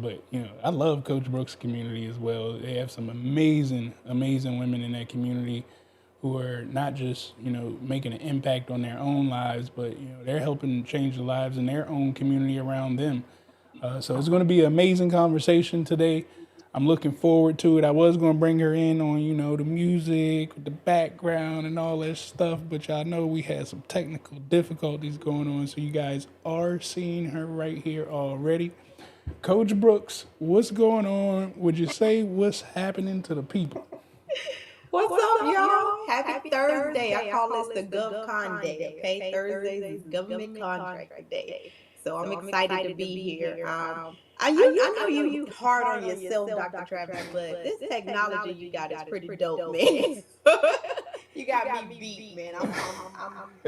But I love Coach Brooks' community as well. They have some amazing, amazing women in that community who are not just making an impact on their own lives, but they're helping change the lives in their own community around them. So it's going to be an amazing conversation today. I'm looking forward to it. I was going to bring her in on the music, the background, and all that stuff, but y'all know we had some technical difficulties going on. So you guys are seeing her right here already. Coach Brooks, what's going on? Would you say what's happening to the people? What's up, y'all? Happy Thursday. I call this the GovCon Day, okay? Thursdays is Government Contractor Day. So I'm excited to be here. I know you hard on yourself, Dr. Travis, but this technology you got is pretty dope, man. You got me beat, man.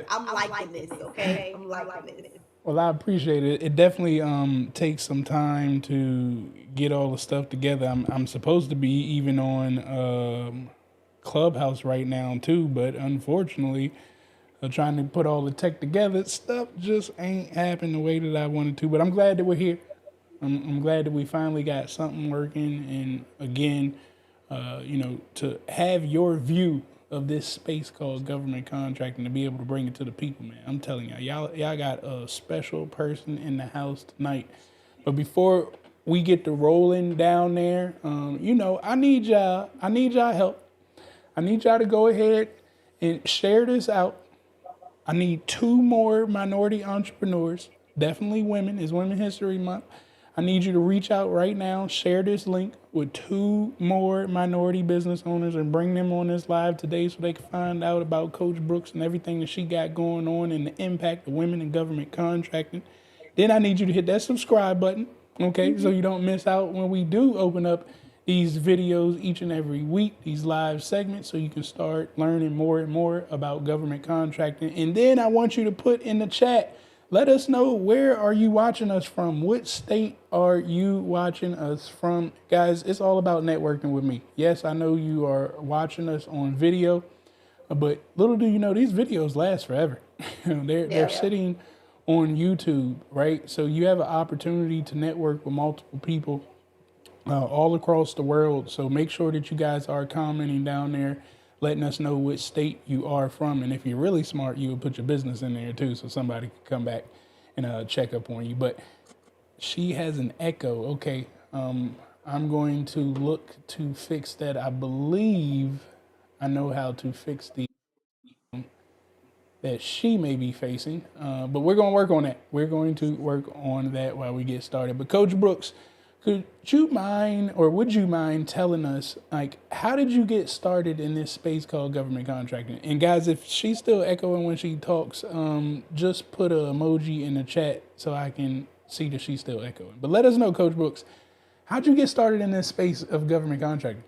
I'm liking this, okay? I'm liking this. Well, I appreciate it. It definitely takes some time to get all the stuff together. I'm supposed to be even on Clubhouse right now too, but unfortunately, trying to put all the tech together, stuff just ain't happening the way that I wanted to. But I'm glad that we're here. I'm glad that we finally got something working. And again, to have your view of this space called government contracting, to be able to bring it to the people, man. I'm telling y'all got a special person in the house tonight. But before we get to rolling down there, I need y'all. I need y'all help. I need y'all to go ahead and share this out. I need 2 more minority entrepreneurs, definitely women. It's Women History Month. I need you to reach out right now, share this link with 2 more minority business owners and bring them on this live today so they can find out about Coach Brooks and everything that she got going on and the impact of women in government contracting. Then I need you to hit that subscribe button, okay, so you don't miss out when we do open up these videos each and every week, these live segments, so you can start learning more and more about government contracting. And then I want you to put in the chat, let us know, where are you watching us from? What state are you watching us from? Guys, it's all about networking with me. Yes, I know you are watching us on video, but little do you know, these videos last forever. They're sitting on YouTube, right? So you have an opportunity to network with multiple people all across the world. So make sure that you guys are commenting down there, letting us know which state you are from. And if you're really smart, you would put your business in there too, so somebody could come back and check up on you. But she has an echo. Okay, I'm going to look to fix that. I believe I know how to fix the that she may be facing. But we're going to work on that. We're going to work on that while we get started. But Coach Brooks, could you mind, or would you mind telling us, like, how did you get started in this space called government contracting? And guys, if she's still echoing when she talks, just put an emoji in the chat so I can see that she's still echoing. But let us know, Coach Brooks, how'd you get started in this space of government contracting?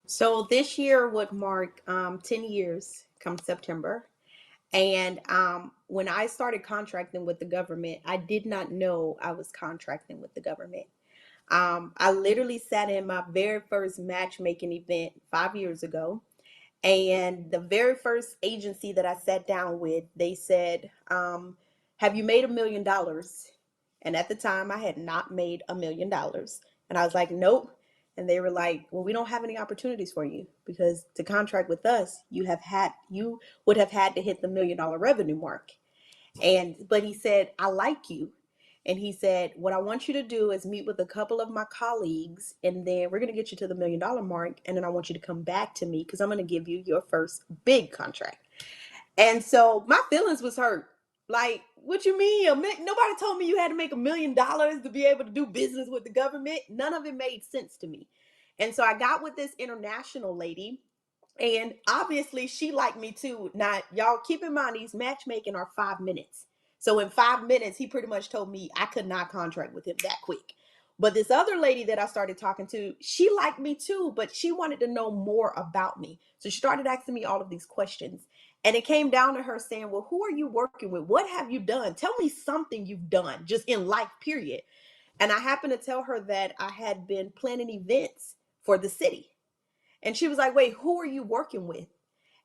So this year would mark 10 years come September. And when I started contracting with the government, I did not know I was contracting with the government. I literally sat in my very first matchmaking event 5 years ago. And the very first agency that I sat down with, they said, have you made $1 million? And at the time, I had not made $1 million. And I was like, nope. And they were like, well, we don't have any opportunities for you, because to contract with us, you would have had to hit the $1 million revenue mark. But he said, I like you. And he said, what I want you to do is meet with a couple of my colleagues, and then we're going to get you to the $1 million mark. And then I want you to come back to me, because I'm going to give you your first big contract. And so my feelings was hurt. Like, what you mean? Nobody told me you had to make $1 million to be able to do business with the government. None of it made sense to me. And so I got with this international lady, and obviously she liked me too. Now, y'all keep in mind, these matchmaking are 5 minutes. So in 5 minutes, he pretty much told me I could not contract with him that quick. But this other lady that I started talking to, she liked me too, but she wanted to know more about me. So she started asking me all of these questions. And it came down to her saying, well, who are you working with? What have you done? Tell me something you've done just in life, period. And I happened to tell her that I had been planning events for the city. And she was like, wait, who are you working with?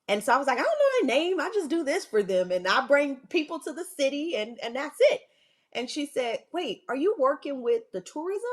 And so I was like, I don't know their name. I just do this for them. And I bring people to the city, and that's it. And she said, wait, are you working with the tourism?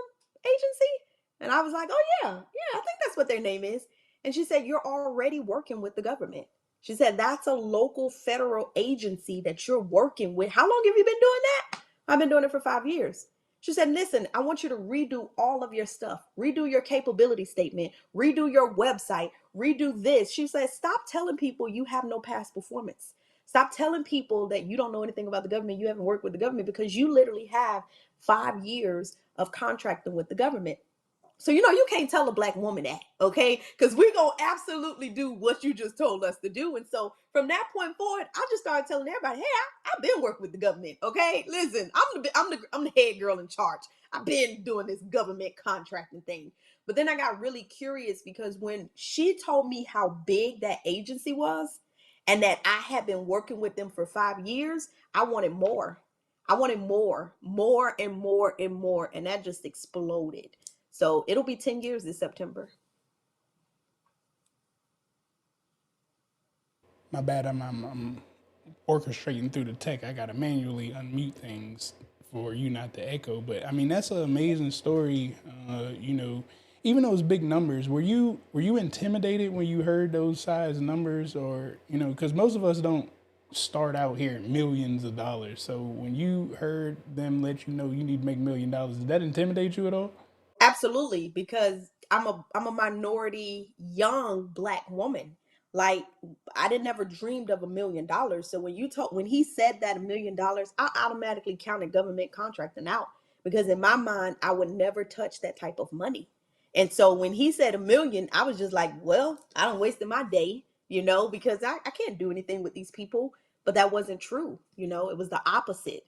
Agency? And I was like, oh, yeah, yeah, I think that's what their name is. And she said, you're already working with the government. She said, that's a local federal agency that you're working with. How long have you been doing that? I've been doing it for 5 years. She said, listen, I want you to redo all of your stuff, redo your capability statement, redo your website, redo this. She said, stop telling people you have no past performance. Stop telling people that you don't know anything about the government, you haven't worked with the government, because you literally have 5 years of contracting with the government. So, you can't tell a black woman that, okay? Because we're going to absolutely do what you just told us to do. And so from that point forward, I just started telling everybody, hey, I've been working with the government, okay? Listen, I'm the head girl in charge. I've been doing this government contracting thing. But then I got really curious, because when she told me how big that agency was and that I had been working with them for 5 years, I wanted more. I wanted more, more and more and more. And that just exploded. So it'll be 10 years this September. My bad. I'm orchestrating through the tech. I gotta manually unmute things for you not to echo. But I mean, that's an amazing story. Even those big numbers. Were you intimidated when you heard those size numbers, or because most of us don't start out here at millions of dollars. So when you heard them let you know you need to make $1 million, did that intimidate you at all? Absolutely, because I'm a minority young black woman. Like, I didn't never dreamed of $1 million. So when he said that $1 million, I automatically counted government contracting out, because in my mind I would never touch that type of money. And so when he said 1 million, I was just like, well, I don't wasted my day, because I can't do anything with these people. But that wasn't true. It was the opposite.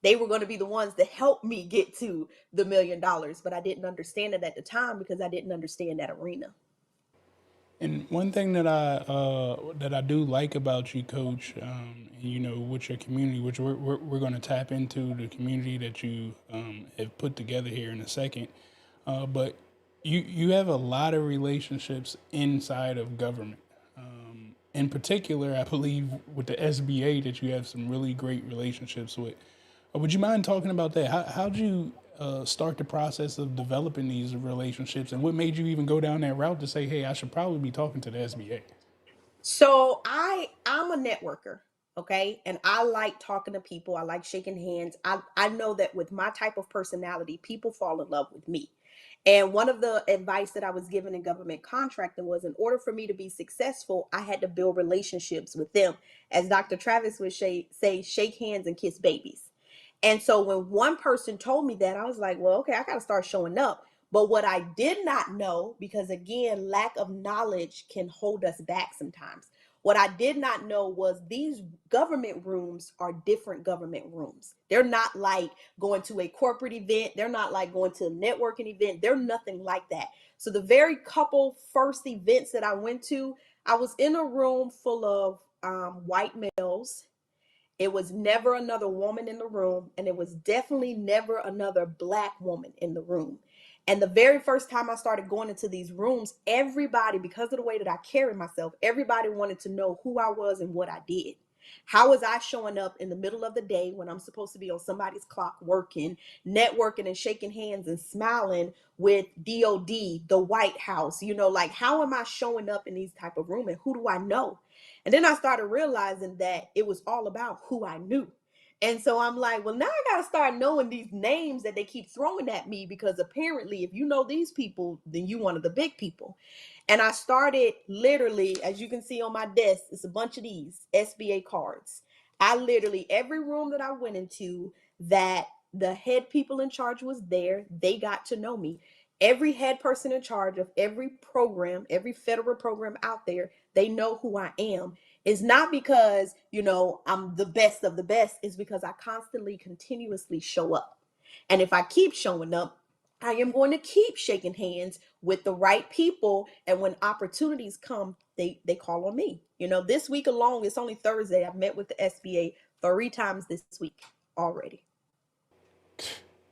They were going to be the ones to help me get to the $1 million, but I didn't understand it at the time because I didn't understand that arena. And one thing that I do like about you, Coach, with your community, which we're going to tap into the community that you have put together here in a second, but you have a lot of relationships inside of government. In particular, I believe with the SBA that you have some really great relationships with. Would you mind talking about that? How'd you start the process of developing these relationships, and what made you even go down that route to say, "Hey, I should probably be talking to the SBA"? So I'm a networker, okay? And I like talking to people. I like shaking hands. I know that with my type of personality, people fall in love with me. And one of the advice that I was given in government contracting was, in order for me to be successful, I had to build relationships with them. As Dr. Travis would say, shake hands and kiss babies. And so when one person told me that, I was like, well, okay, I got to start showing up. But what I did not know, because again, lack of knowledge can hold us back sometimes. What I did not know was these government rooms are different government rooms. They're not like going to a corporate event. They're not like going to a networking event. They're nothing like that. So the very couple first events that I went to, I was in a room full of white males. It was never another woman in the room, and it was definitely never another black woman in the room. And the very first time I started going into these rooms, everybody, because of the way that I carry myself, everybody wanted to know who I was and what I did. How was I showing up in the middle of the day when I'm supposed to be on somebody's clock working, networking and shaking hands and smiling with DOD, the White House? Like, how am I showing up in these type of room, and who do I know? And then I started realizing that it was all about who I knew. And so I'm like, well, now I got to start knowing these names that they keep throwing at me, because apparently, if you know these people, then you one of the big people. And I started literally, as you can see on my desk, it's a bunch of these SBA cards. I literally, every room that I went into that the head people in charge was there, they got to know me. Every head person in charge of every program, every federal program out there, they know who I am. It's not because, I'm the best of the best. It's because I constantly, continuously show up. And if I keep showing up, I am going to keep shaking hands with the right people. And when opportunities come, they call on me. This week alone, it's only Thursday. I've met with the SBA 3 times this week already.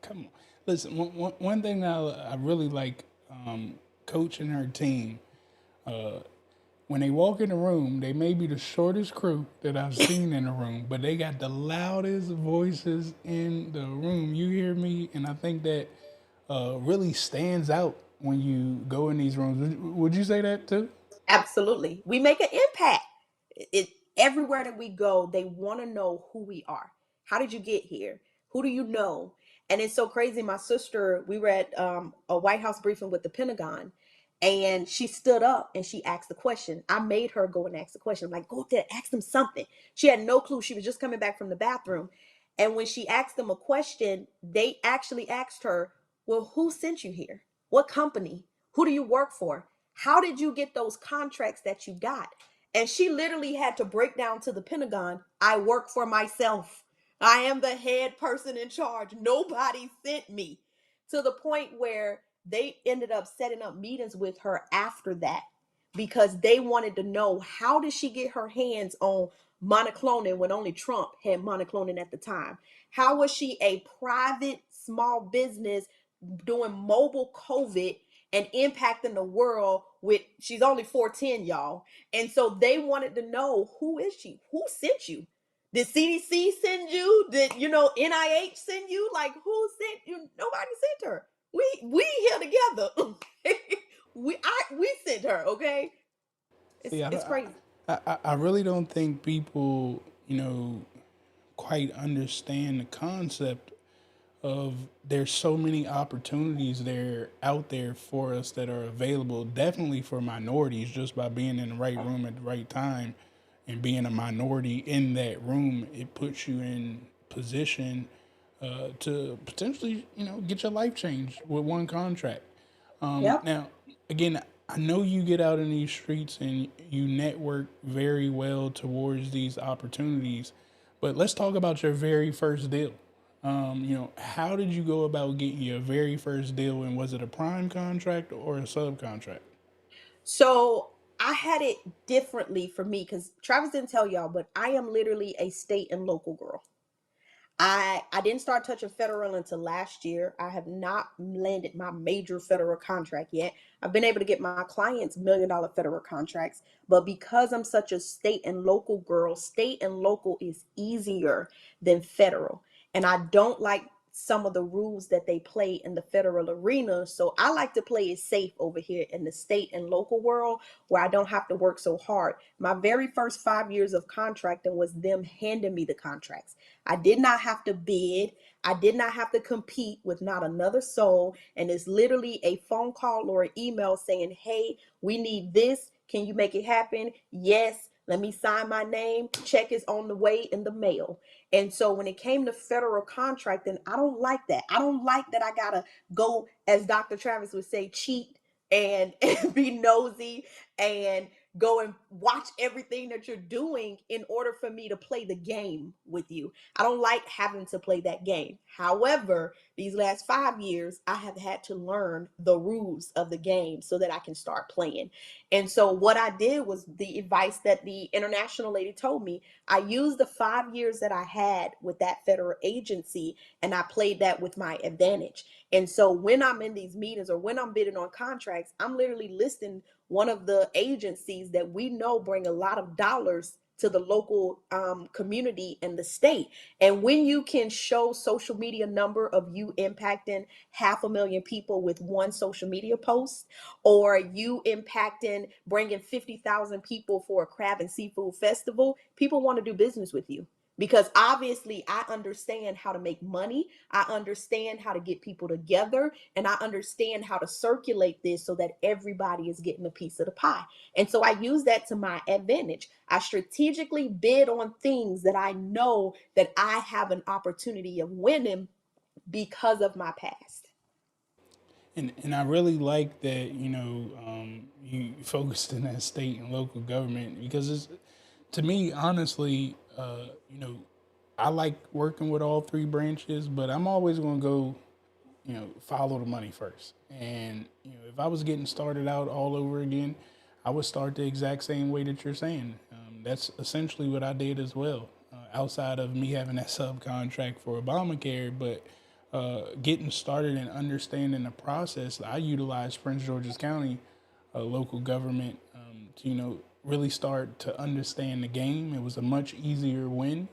Come on, listen. One thing that I really like, Coach and her team. When they walk in the room, they may be the shortest crew that I've seen in a room, but they got the loudest voices in the room. You hear me? And I think that really stands out when you go in these rooms. Would you say that too? Absolutely. We make an impact. It everywhere that we go, they want to know who we are. How did you get here? Who do you know? And it's so crazy. My sister, we were at a White House briefing with the Pentagon, and she stood up and she asked the question. I made her go and ask the question. I'm like, go up there, ask them something. She had no clue. She was just coming back from the bathroom. And when she asked them a question, they actually asked her, well, who sent you here? What company? Who do you work for? How did you get those contracts that you got? And she literally had to break down to the Pentagon, I work for myself. I am the head person in charge. Nobody sent me. To the point where they ended up setting up meetings with her after that because they wanted to know how did she get her hands on monocloning when only Trump had monocloning at the time? How was she a private small business doing mobile COVID and impacting the world with she's only 4'10", y'all. And so they wanted to know, who is she? Who sent you? Did CDC send you? Did NIH send you? Like, who sent you? Nobody sent her. We here together. We sent her, okay? It's See, it's crazy. I really don't think people, quite understand the concept of there's so many opportunities there out there for us that are available, definitely for minorities, just by being in the right room at the right time and being a minority in that room, it puts you in position to potentially, get your life changed with one contract. Yep. Now, again, I know you get out in these streets and you network very well towards these opportunities, but let's talk about your very first deal. How did you go about getting your very first deal, and was it a prime contract or a subcontract? So I had it differently for me because Travis didn't tell y'all, but I am literally a state and local girl. I didn't start touching federal until last year. I have not landed my major federal contract yet. I've been able to get my clients $1 million federal contracts, but because I'm such a state and local girl, state and local is easier than federal. And I don't like some of the rules that they play in the federal arena. So I like to play it safe over here in the state and local world where I don't have to work so hard. My very first 5 years of contracting was them handing me the contracts. I did not have to bid. I did not have to compete with not another soul. And it's literally a phone call or an email saying, hey, we need this. Can you make it happen? Yes. Let me sign my name. Check is on the way in the mail. And so when it came to federal contracting, I don't like that. I don't like that I gotta go, as Dr. Travis would say, cheat and be nosy and go and watch everything that you're doing in order for me to play the game with you. I don't like having to play that game. However, these last 5 years, I have had to learn the rules of the game so that I can start playing. And so, what I did was the advice that the international lady told me. I used the 5 years that I had with that federal agency and I played that with my advantage. And so, when I'm in these meetings or when I'm bidding on contracts, I'm literally listing one of the agencies that we know bring a lot of dollars to the local community and the state. And when you can show social media number of you impacting 500,000 people with one social media post, or you impacting bringing 50,000 people for a crab and seafood festival, people want to do business with you because obviously I understand how to make money. I understand how to get people together and I understand how to circulate this so that everybody is getting a piece of the pie. And so I use that to my advantage. I strategically bid on things that I know that I have an opportunity of winning because of my past. And I really like that you focused in that state and local government because it's, to me, honestly, I like working with all three branches, but I'm always going to go, follow the money first. And if I was getting started out all over again, I would start the exact same way that you're saying. That's essentially what I did as well. Outside of me having that subcontract for Obamacare, but getting started and understanding the process, I utilized Prince George's County local government to really start to understand the game. It was a much easier win,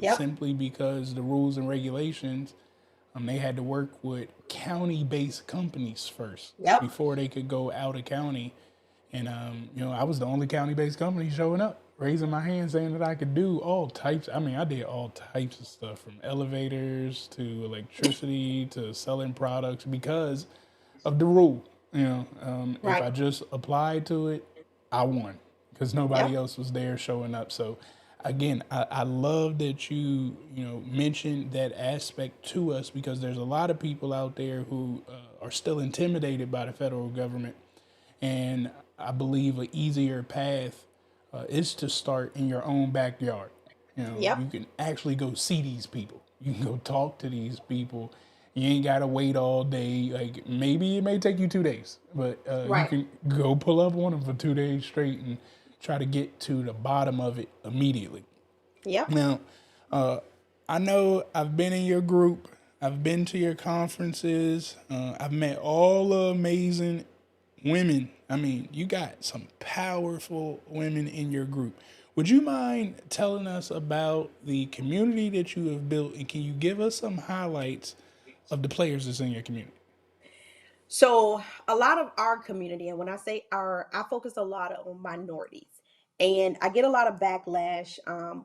Yep. simply because the rules and regulations They had to work with county-based companies first Yep. before they could go out of county. And I was the only county-based company showing up, raising my hand, saying that I could do all types. I mean, I did all types of stuff, from elevators to electricity to selling products, because of the rule. If Right. I just applied to it, I won because nobody Yep. else was there showing up. So, again, I love that mentioned that aspect to us, because there's a lot of people out there who are still intimidated by the federal government, and I believe an easier path is to start in your own backyard. You Yep. can actually go see these people. You can go talk to these people. You ain't gotta wait all day. Like, maybe it may take you 2 days, but you Right. can go pull up on them for 2 days straight and try to get to the bottom of it immediately. Yep. Now, I know I've been in your group. I've been to your conferences. I've met all the amazing women. I mean, you got some powerful women in your group. Would you mind telling us about the community that you have built, and can you give us some highlights of the players that's in your community? So a lot of our community, and when I say our, I focus a lot on minorities, and I get a lot of backlash.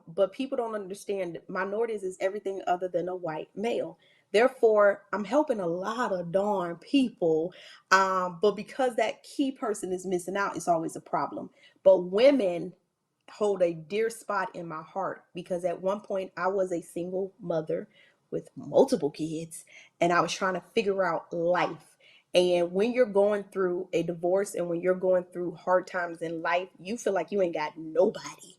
But people don't understand that minorities is everything other than a white male. Therefore, I'm helping a lot of darn people. But because that key person is missing out, it's always a problem. But women hold a dear spot in my heart, because at one point I was a single mother with multiple kids, and I was trying to figure out life. And when you're going through a divorce and when you're going through hard times in life, you feel like you ain't got nobody.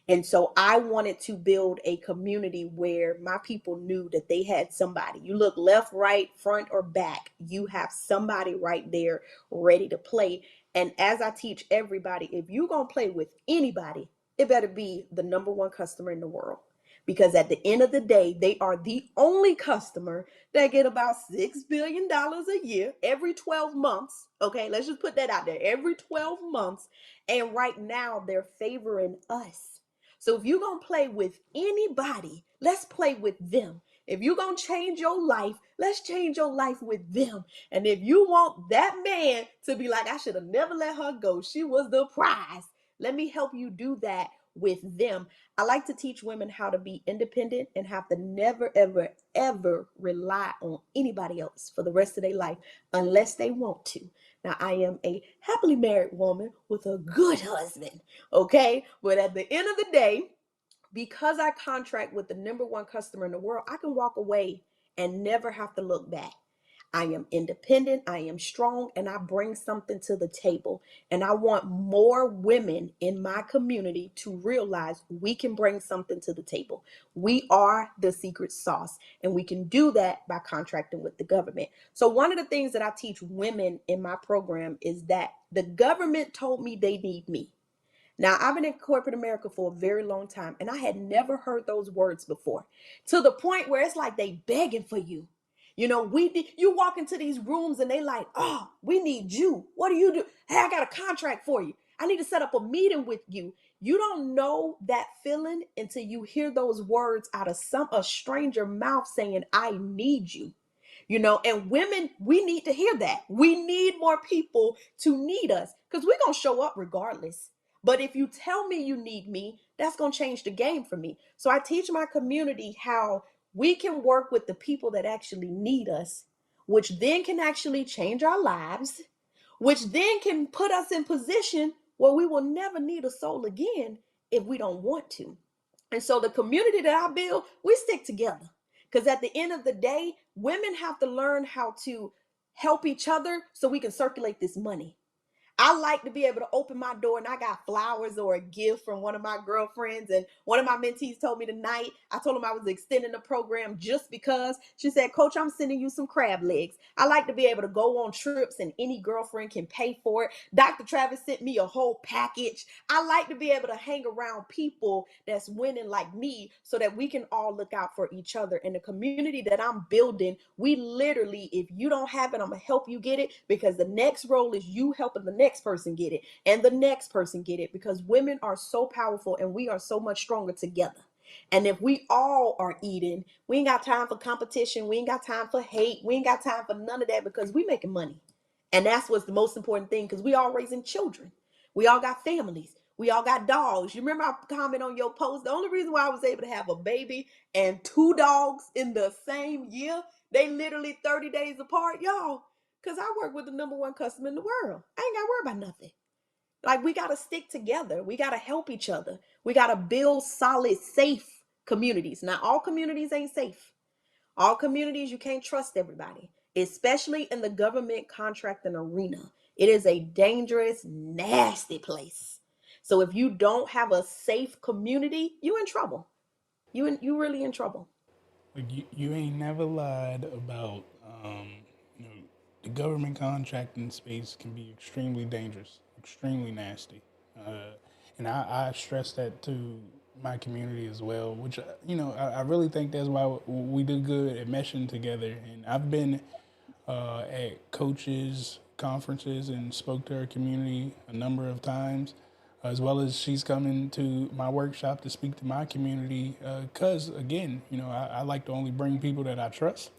And so I wanted to build a community where my people knew that they had somebody. You look left, right, front, or back, you have somebody right there ready to play. And as I teach everybody, if you're going to play with anybody, it better be the number one customer in the world. Because at the end of the day, they are the only customer that get about $6 billion a year every 12 months. Okay, let's just put that out there, every 12 months. And right now, they're favoring us. So if you're going to play with anybody, let's play with them. If you're going to change your life, let's change your life with them. And if you want that man to be like, I should have never let her go, she was the prize, let me help you do that with them. I like to teach women how to be independent and have to never, ever, ever rely on anybody else for the rest of their life unless they want to. Now, I am a happily married woman with a good husband, okay? But at the end of the day, because I contract with the number one customer in the world, I can walk away and never have to look back. I am independent, I am strong, and I bring something to the table. And I want more women in my community to realize we can bring something to the table. We are the secret sauce, and we can do that by contracting with the government. So, one of the things that I teach women in my program is that the government told me they need me. Now, I've been in corporate America for a very long time, and I had never heard those words before, to the point where it's like they begging for you. You walk into these rooms and they like, oh, we need you. What do you do? Hey, I got a contract for you. I need to set up a meeting with you. You don't know that feeling until you hear those words out of a stranger mouth saying, I need you. And women, we need to hear that. We need more people to need us, because we're going to show up regardless. But if you tell me you need me, that's going to change the game for me. So I teach my community how we can work with the people that actually need us, which then can actually change our lives, which then can put us in position where we will never need a soul again if we don't want to. And so the community that I build, we stick together. Because at the end of the day, women have to learn how to help each other so we can circulate this money. I like to be able to open my door and I got flowers or a gift from one of my girlfriends. And one of my mentees told me tonight, I told him I was extending the program just because. She said, Coach, I'm sending you some crab legs. I like to be able to go on trips and any girlfriend can pay for it. Dr. Travis sent me a whole package. I like to be able to hang around people that's winning like me so that we can all look out for each other. And the community that I'm building, we literally, if you don't have it, I'm going to help you get it, because the next role is you helping the next person get it and the next person get it, because women are so powerful and we are so much stronger together. And if we all are eating, we ain't got time for competition. We ain't got time for hate. We ain't got time for none of that because we making money. And that's what's the most important thing because we all raising children. We all got families. We all got dogs. You remember I comment on your post? The only reason why I was able to have a baby and two dogs in the same year, they literally 30 days apart, y'all. Because I work with the number one customer in the world. I ain't got to worry about nothing. Like, we got to stick together. We got to help each other. We got to build solid, safe communities. Now, all communities ain't safe. All communities, you can't trust everybody, especially in the government contracting arena. It is a dangerous, nasty place. So if you don't have a safe community, you in trouble. You really in trouble. Like you ain't never lied about you know the government contracting space can be extremely dangerous, extremely nasty, and I stress that to my community as well. Which I really think that's why we do good at meshing together. And I've been at coaches conferences and spoke to her community a number of times, as well as she's coming to my workshop to speak to my community. Because again, I like to only bring people that I trust,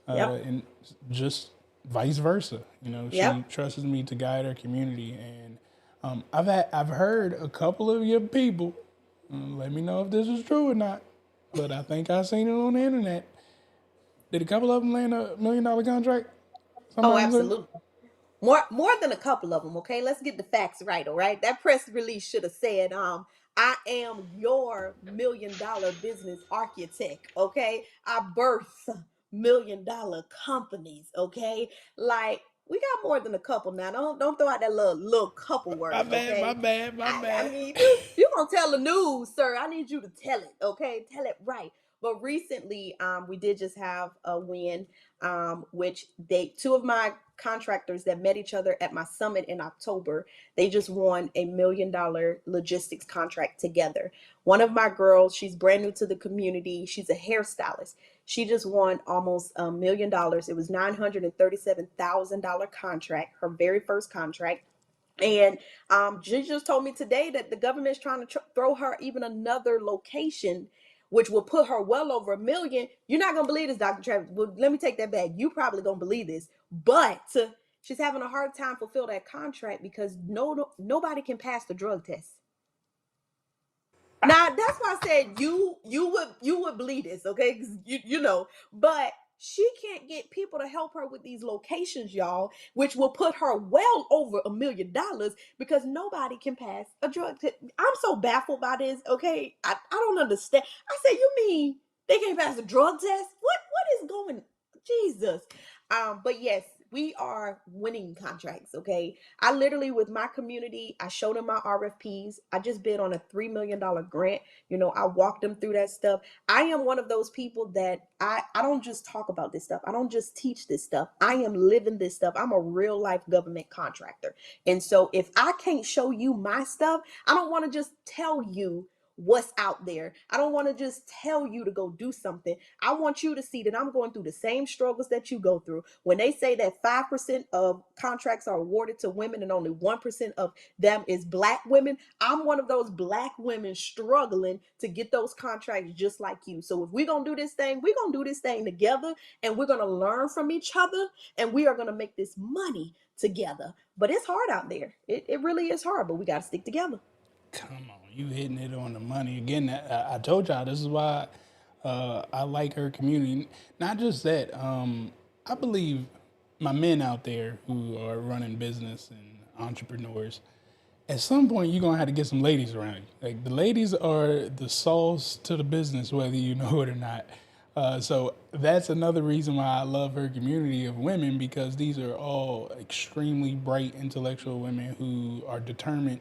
Yep. and just vice versa. Yep. She trusts me to guide her community, and I've heard a couple of your people. Let me know if this is true or not, but I think I seen it on the internet. Did a couple of them land $1 million contract? Oh, Somebody said. absolutely. More than a couple of them, okay? Let's get the facts right, all right? That press release should have said, I am your $1 million business architect, okay? I birth $1 million companies, okay? Like, we got more than a couple now. Don't throw out that little couple My word, bad, my okay? bad, my I bad. mean, you gonna tell the news, sir. I need you to tell it, okay? Tell it right. But recently, we did just have a win, which two of my contractors that met each other at my summit in October, they just won a $1 million logistics contract together. One of my girls, she's brand new to the community. She's a hairstylist. She just won almost $1 million. It was $937,000 contract, her very first contract. And she just told me today that the government's trying to throw her even another location, which will put her well over $1 million. You're not gonna believe this, Dr. Travis. Well, let me take that back. You probably gonna believe this, but she's having a hard time fulfill that contract because nobody can pass the drug test. Now that's why I said you would believe this, okay? 'Cause you know, but she can't get people to help her with these locations, y'all, which will put her well over $1 million because nobody can pass a drug test. I'm so baffled by this, okay? I don't understand. I said, you mean they can't pass a drug test? What is going? Jesus. But yes, we are winning contracts, okay? I literally, with my community, I showed them my RFPs. I just bid on a $3 million grant. I walked them through that stuff. I am one of those people that I don't just talk about this stuff. I don't just teach this stuff. I am living this stuff. I'm a real life government contractor. And so if I can't show you my stuff, I don't want to just tell you what's out there. I don't want to just tell you to go do something. I want you to see that I'm going through the same struggles that you go through. When they say that 5% of contracts are awarded to women and only 1% of them is Black women, I'm one of those Black women struggling to get those contracts just like you. So if we're going to do this thing, we're going to do this thing together, and we're going to learn from each other, and we are going to make this money together. But it's hard out there. It really is hard, but we got to stick together. Come on, you hitting it on the money again. I told y'all this is why I like her community. Not just that. I believe my men out there who are running business and entrepreneurs. At some point, you're gonna have to get some ladies around you. Like the ladies are the sauce to the business, whether you know it or not. So that's another reason why I love her community of women because these are all extremely bright, intellectual women who are determined,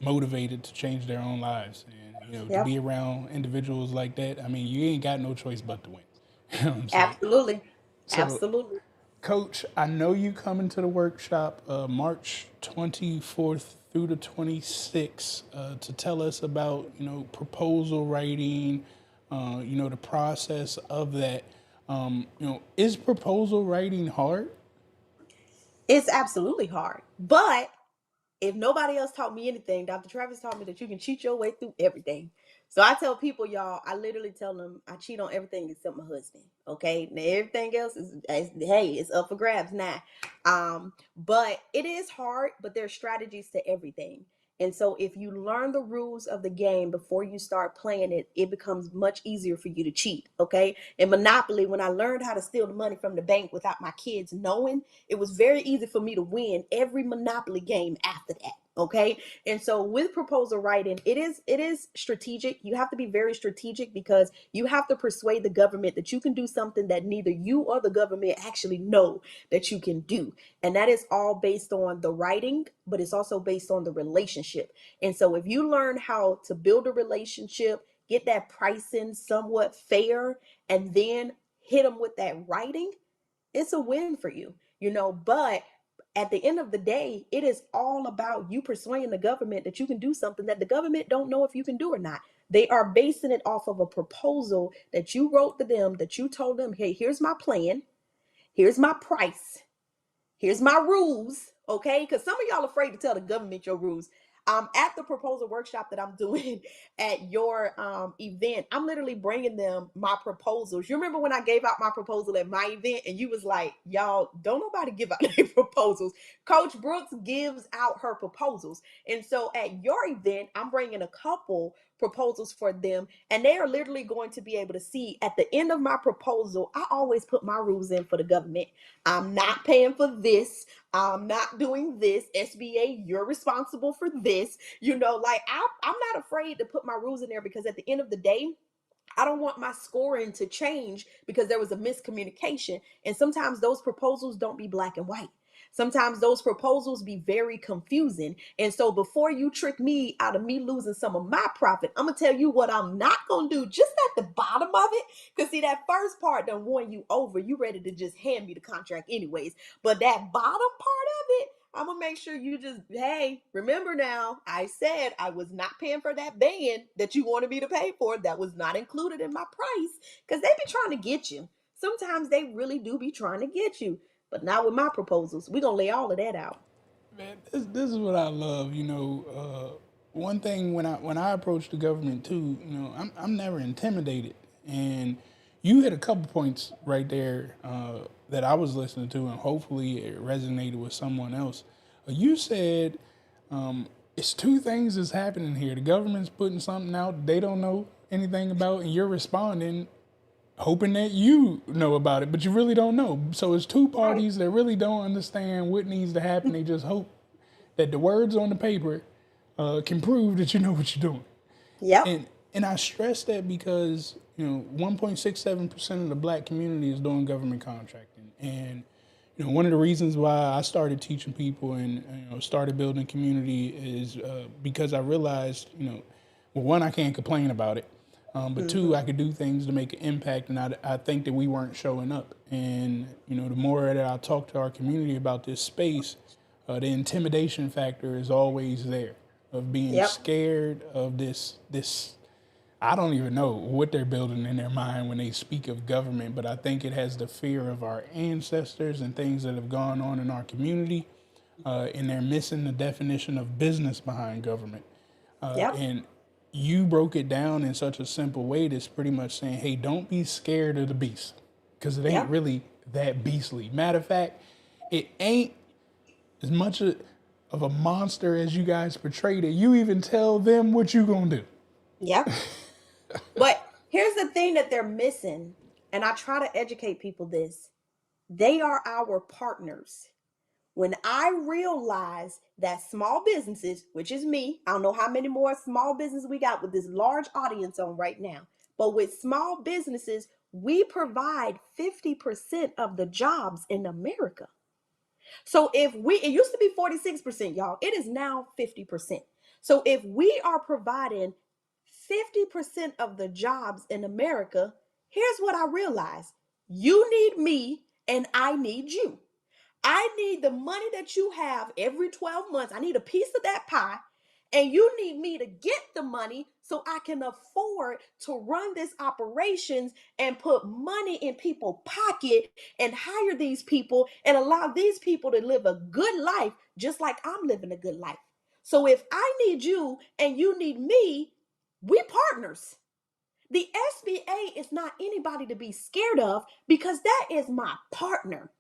motivated to change their own lives. And to Yep. be around individuals like that, I mean, you ain't got no choice but to win. You know what I'm saying? Absolutely. So, Absolutely. Coach, I know you coming to the workshop March 24th through the 26th to tell us about proposal writing, the process of that. Is proposal writing hard? It's absolutely hard. But if nobody else taught me anything, Dr. Travis taught me that you can cheat your way through everything. So I tell people, y'all, I literally tell them I cheat on everything except my husband. Okay. Now everything else is hey, it's up for grabs now. But it is hard, but there's strategies to everything. And so if you learn the rules of the game before you start playing it, it becomes much easier for you to cheat. Okay. In Monopoly, when I learned how to steal the money from the bank without my kids knowing, it was very easy for me to win every Monopoly game after that. Okay. And so with proposal writing, it is strategic. You have to be very strategic because you have to persuade the government that you can do something that neither you or the government actually know that you can do. And that is all based on the writing, but it's also based on the relationship. And so if you learn how to build a relationship, get that pricing somewhat fair, and then hit them with that writing, it's a win for you, but at the end of the day, it is all about you persuading the government that you can do something that the government don't know if you can do or not. They are basing it off of a proposal that you wrote to them, that you told them, hey, here's my plan, here's my price, here's my rules, okay? Because some of y'all afraid to tell the government your rules. At the proposal workshop that I'm doing at your event, I'm literally bringing them my proposals. You remember when I gave out my proposal at my event and you was like, y'all, don't nobody give out their proposals. Coach Brooks gives out her proposals. And so at your event, I'm bringing a couple proposals for them, and they are literally going to be able to see at the end of my proposal, I always put my rules in for the government. I'm not paying for this. I'm not doing this. SBA, you're responsible for this. Like I'm not afraid to put my rules in there because at the end of the day, I don't want my scoring to change because there was a miscommunication. And sometimes those proposals don't be black and white. Sometimes those proposals be very confusing. And so before you trick me out of me losing some of my profit, I'm going to tell you what I'm not going to do just at the bottom of it. Because see, that first part done won you over. You ready to just hand me the contract anyways. But that bottom part of it, I'm gonna make sure you just, hey, remember now, I said I was not paying for that band that you wanted me to pay for. That was not included in my price because they be trying to get you. Sometimes they really do be trying to get you, but not with my proposals. We're gonna lay all of that out. Man, this is what I love. One thing when I approach the government too, I'm never intimidated, and you hit a couple points right there that I was listening to, and hopefully it resonated with someone else. You said it's two things that's happening here. The government's putting something out they don't know anything about, and you're responding hoping that you know about it, but you really don't know. So it's two Right. parties that really don't understand what needs to happen. They just hope that the words on the paper can prove that you know what you're doing. Yep. And I stress that because 1.67% of the black community is doing government contracting, and one of the reasons why I started teaching people and started building community is because I realized well, one, I can't complain about it. But two, I could do things to make an impact, and I think that we weren't showing up. And the more that I talk to our community about this space, the intimidation factor is always there, of being Yep. scared of this. I don't even know what they're building in their mind when they speak of government, but I think it has the fear of our ancestors and things that have gone on in our community, and they're missing the definition of business behind government. Yep. And you broke it down in such a simple way that's pretty much saying, hey, don't be scared of the beast because it ain't Yep. really that beastly. Matter of fact, it ain't as much of a monster as you guys portrayed it. You even tell them what you gonna do. Yep. But here's the thing that they're missing, and I try to educate people this. They are our partners. When I realized that small businesses, which is me, I don't know how many more small businesses we got with this large audience on right now, but with small businesses, we provide 50% of the jobs in America. So it used to be 46%, y'all. It is now 50%. So if we are providing 50% of the jobs in America, here's what I realized. You need me and I need you. I need the money that you have every 12 months. I need a piece of that pie. And you need me to get the money so I can afford to run this operations and put money in people's pocket and hire these people and allow these people to live a good life just like I'm living a good life. So if I need you and you need me, We partners. The SBA is not anybody to be scared of because that is my partner.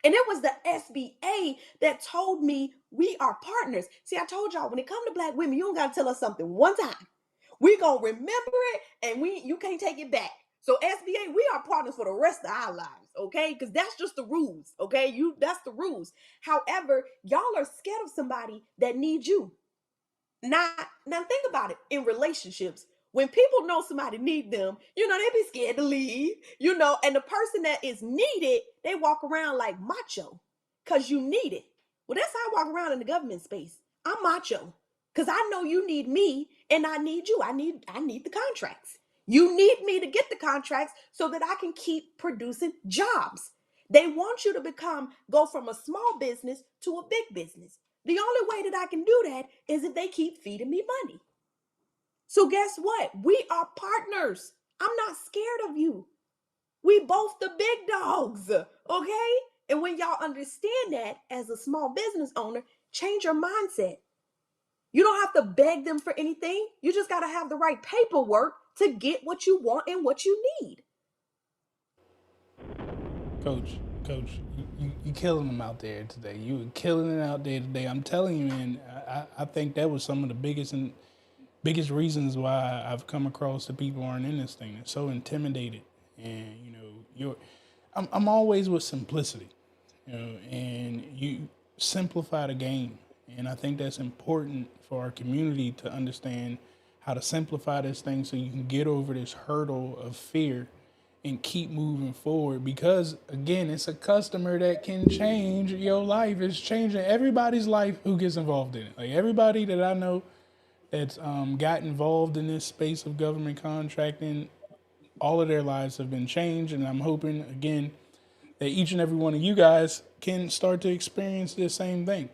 And it was the SBA that told me we are partners. See, I told y'all when it comes to black women, you don't gotta tell us something one time. We gonna remember it, and you can't take it back. So SBA, we are partners for the rest of our lives, okay? Because that's just the rules, okay? That's the rules. However, y'all are scared of somebody that needs you. Now think about it in relationships. When people know somebody need them, they be scared to leave, and the person that is needed, they walk around like macho because you need it. Well, that's how I walk around in the government space. I'm macho because I know you need me and I need you. I need the contracts. You need me to get the contracts so that I can keep producing jobs. They want you to go from a small business to a big business. The only way that I can do that is if they keep feeding me money. So guess what? We are partners. I'm not scared of you. We both the big dogs, okay? And when y'all understand that as a small business owner, change your mindset. You don't have to beg them for anything. You just got to have the right paperwork to get what you want and what you need. Coach, you killing them out there today. You were killing it out there today. I'm telling you, man. I think that was some of the biggest reasons why I've come across the people who aren't in this thing. They're so intimidated, and I'm always with simplicity, and you simplify the game, and I think that's important for our community to understand how to simplify this thing so you can get over this hurdle of fear and keep moving forward, because again, it's a customer that can change your life. It's changing everybody's life who gets involved in it. Like everybody that I know that's got involved in this space of government contracting, all of their lives have been changed. And I'm hoping, again, that each and every one of you guys can start to experience the same thing.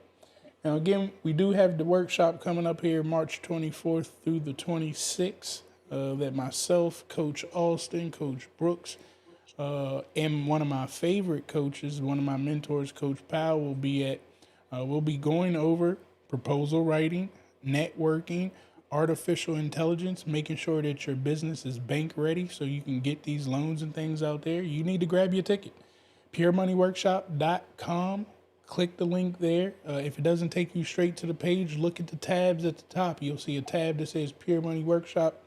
Now, again, we do have the workshop coming up here March 24th through the 26th that myself, Coach Alston, Coach Brooks, and one of my favorite coaches, one of my mentors, Coach Powell, will be at. We'll be going over proposal writing, networking, artificial intelligence, making sure that your business is bank ready so you can get these loans and things out there. You need to grab your ticket. puremoneyworkshop.com. Click the link there. If it doesn't take you straight to the page, look at the tabs at the top. You'll see a tab that says Pure Money Workshop.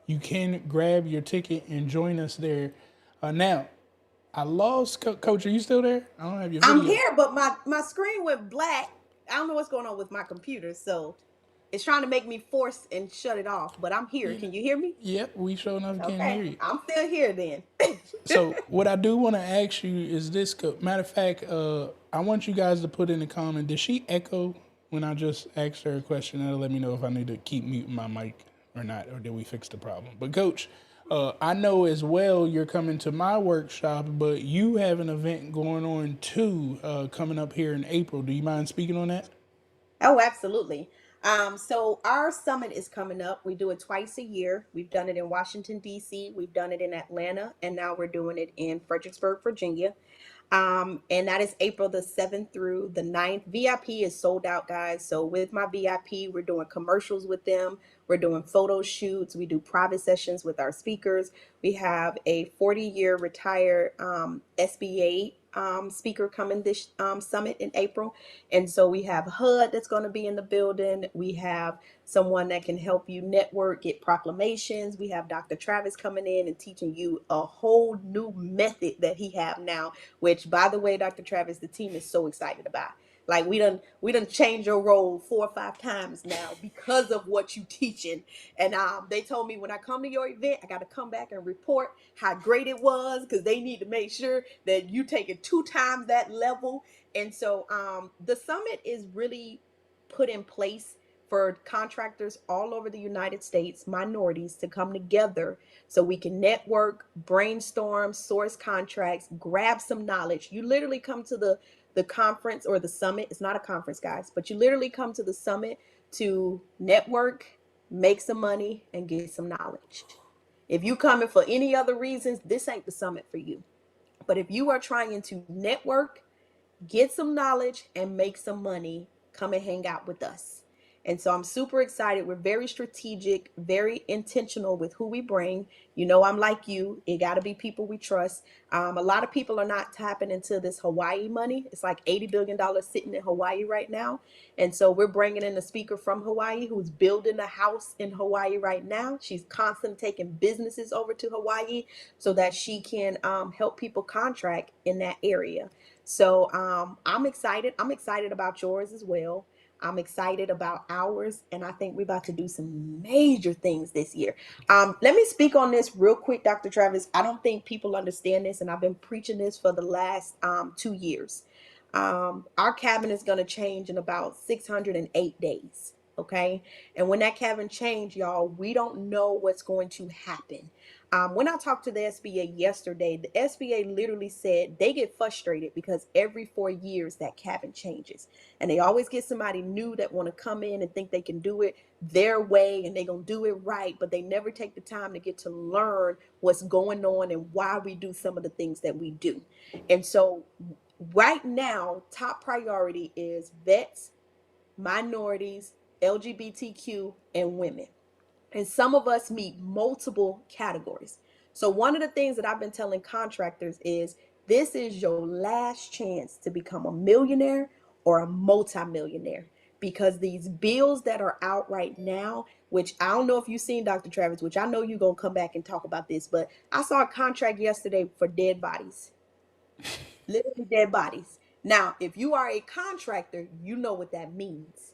You can grab your ticket and join us there. Now, I lost Coach. Are you still there? I don't have your I'm video. here, but my screen went black. I don't know what's going on with my computer, so it's trying to make me force and shut it off. But I'm here. Yeah. Can you hear me? Yep, we sure enough can hear Okay, you. I'm still here then. So what I do want to ask you is this. Matter of fact, I want you guys to put in the comment. Did she echo when I just asked her a question? That'll let me know if I need to keep muting my mic or not, or did we fix the problem? But Coach, I know as well you're coming to my workshop, but you have an event going on too, coming up here in April. Do you mind speaking on that? Oh, absolutely. So our summit is coming up. We do it twice a year. We've done it in Washington, D.C., we've done it in Atlanta, and now we're doing it in Fredericksburg, Virginia. And that is April the 7th through the 9th. VIP is sold out, guys. So with my VIP, we're doing commercials with them. We're doing photo shoots. We do private sessions with our speakers. We have a 40-year retired SBA speaker coming this summit in April. And so we have HUD that's going to be in the building. We have someone that can help you network, get proclamations. We have Dr. Travis coming in and teaching you a whole new method that he have now, which by the way, Dr. Travis, the team is so excited about. Like we done changed your role 4 or 5 times now because of what you teaching. And they told me when I come to your event, I got to come back and report how great it was because they need to make sure that you take it 2 times that level. And so the summit is really put in place for contractors all over the United States, minorities, to come together so we can network, brainstorm, source contracts, grab some knowledge. You literally come to the conference or the summit. It's not a conference, guys, but you literally come to the summit to network, make some money, and get some knowledge. If you coming for any other reasons, this ain't the summit for you. But if you are trying to network, get some knowledge, and make some money, come and hang out with us. And so I'm super excited. We're very strategic, very intentional with who we bring. You know, I'm like you. It got to be people we trust. A lot of people are not tapping into this Hawaii money. It's like $80 billion sitting in Hawaii right now. And so we're bringing in a speaker from Hawaii who's building a house in Hawaii right now. She's constantly taking businesses over to Hawaii so that she can help people contract in that area. So I'm excited. I'm excited about yours as well. I'm excited about ours, and I think we're about to do some major things this year. Let me speak on this real quick, Dr. Travis. I don't think people understand this, and I've been preaching this for the last 2 years. Our cabin is going to change in about 608 days. Okay. And when that cabin change, y'all, we don't know what's going to happen. When I talked to the SBA yesterday, the SBA literally said they get frustrated because every 4 years that cabin changes, and they always get somebody new that want to come in and think they can do it their way and they're going to do it right, but they never take the time to get to learn what's going on and why we do some of the things that we do. And so right now, top priority is vets, minorities, LGBTQ, and women. And some of us meet multiple categories. So, one of the things that I've been telling contractors is this is your last chance to become a millionaire or a multimillionaire, because these bills that are out right now, which I don't know if you've seen, Dr. Travis, which I know you're going to come back and talk about this, but I saw a contract yesterday for dead bodies, literally dead bodies. Now, if you are a contractor, you know what that means.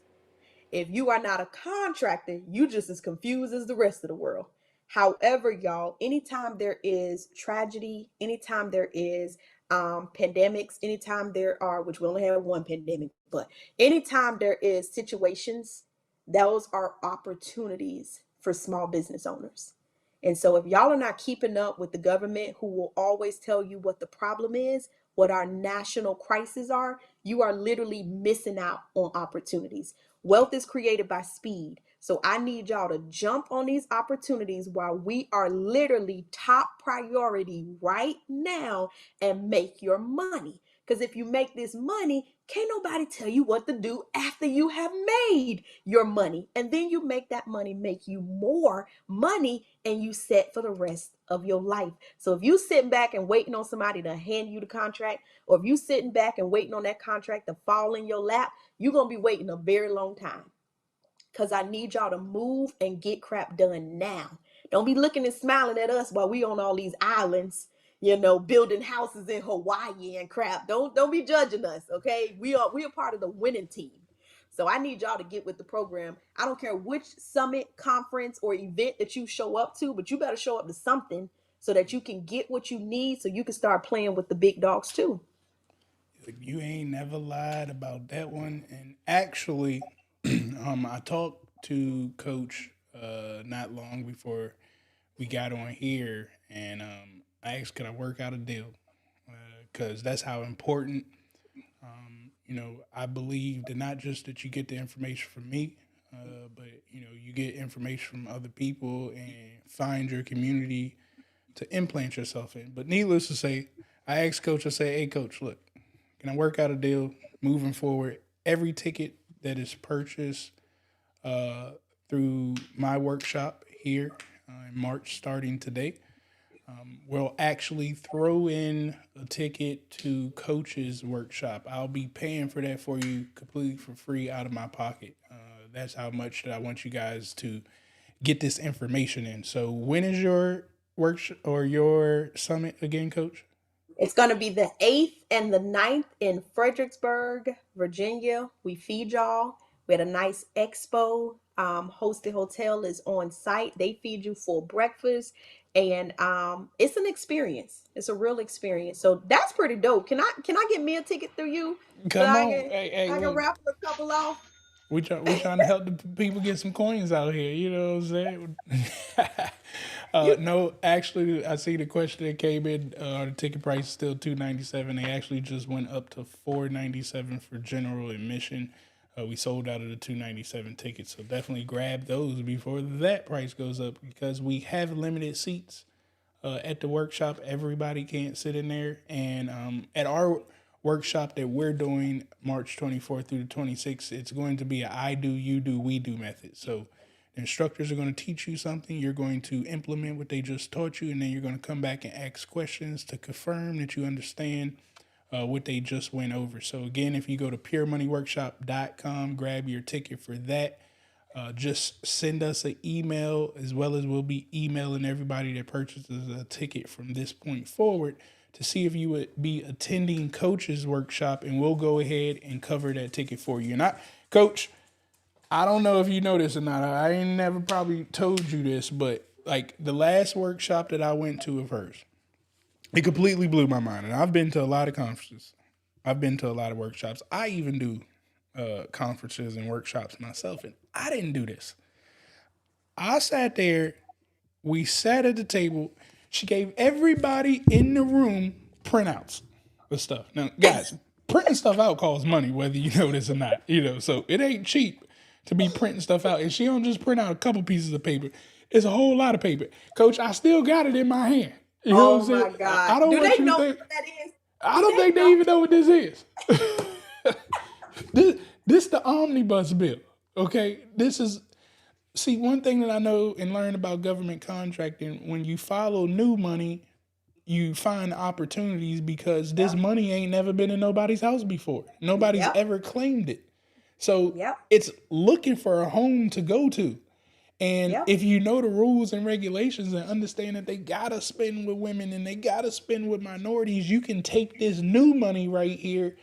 If you are not a contractor, you just as confused as the rest of the world. However, y'all, anytime there is tragedy, anytime there is pandemics, anytime there are, which we only have one pandemic, but anytime there is situations, those are opportunities for small business owners. And so if y'all are not keeping up with the government, who will always tell you what the problem is, what our national crises are, you are literally missing out on opportunities. Wealth is created by speed. So I need y'all to jump on these opportunities while we are literally top priority right now and make your money. Because if you make this money, can't nobody tell you what to do after you have made your money. And then you make that money make you more money, and you set for the rest of your life. So if you sitting back and waiting on somebody to hand you the contract, or if you sitting back and waiting on that contract to fall in your lap, you're going to be waiting a very long time, because I need y'all to move and get crap done now. Don't be looking and smiling at us while we on all these islands, building houses in Hawaii and crap. Don't be judging us, okay? We are part of the winning team. So I need y'all to get with the program. I don't care which summit, conference, or event that you show up to, but you better show up to something so that you can get what you need so you can start playing with the big dogs too. You ain't never lied about that one. And actually, I talked to Coach not long before we got on here, and I asked, "Could I work out a deal?" Because that's how important. I believe that not just that you get the information from me, but you get information from other people and find your community to implant yourself in. But needless to say, I asked Coach. I said, "Hey, Coach, look, can I work out a deal moving forward? Every ticket that is purchased uh, through my workshop here in March, starting today, we'll actually throw in a ticket to Coach's workshop. I'll be paying for that for you completely for free out of my pocket. That's how much that I want you guys to get this information in. So when is your workshop or your summit again, Coach? It's going to be the 8th and the 9th in Fredericksburg, Virginia. We feed y'all. We had a nice expo. Hosted Hotel is on site. They feed you full breakfast. And it's an experience. It's a real experience. So that's pretty dope. Can I get me a ticket through you so Come I on, can hey, I can look, raffle a couple off? we trying to help the people get some coins out here. You know what I'm saying? You No, actually, I see the question that came in. The ticket price is still $297. They actually just went up to $497 for general admission. We sold out of the $297 tickets, so definitely grab those before that price goes up, because we have limited seats at the workshop. Everybody can't sit in there, and at our workshop that we're doing March 24th through the 26th, it's going to be a I do, you do, we do method. So the instructors are going to teach you something, you're going to implement what they just taught you, and then you're going to come back and ask questions to confirm that you understand what they just went over. So again, if you go to puremoneyworkshop.com, grab your ticket for that. Just send us an email, as well as we'll be emailing everybody that purchases a ticket from this point forward to see if you would be attending Coach's workshop, and we'll go ahead and cover that ticket for you. And Coach, I don't know if you know this or not. I ain't never probably told you this, but like the last workshop that I went to of hers, it completely blew my mind. And I've been to a lot of conferences. I've been to a lot of workshops. I even do conferences and workshops myself, and I didn't do this. I sat there. We sat at the table. She gave everybody in the room printouts of stuff. Now, guys, printing stuff out costs money, whether you know this or not. So it ain't cheap to be printing stuff out. And she don't just print out a couple pieces of paper. It's a whole lot of paper. Coach, I still got it in my hand. You know what I'm saying? Oh my God. I don't Do want they you know to think. what that is? I don't think they even know what this is. This the omnibus bill. Okay, this is. See, one thing that I know and learn about government contracting: when you follow new money, you find opportunities because this Yep. money ain't never been in nobody's house before. Nobody's Yep. ever claimed it. So Yep. it's looking for a home to go to. And Yep. if you know the rules and regulations and understand that they gotta spend with women and they gotta spend with minorities, you can take this new money right here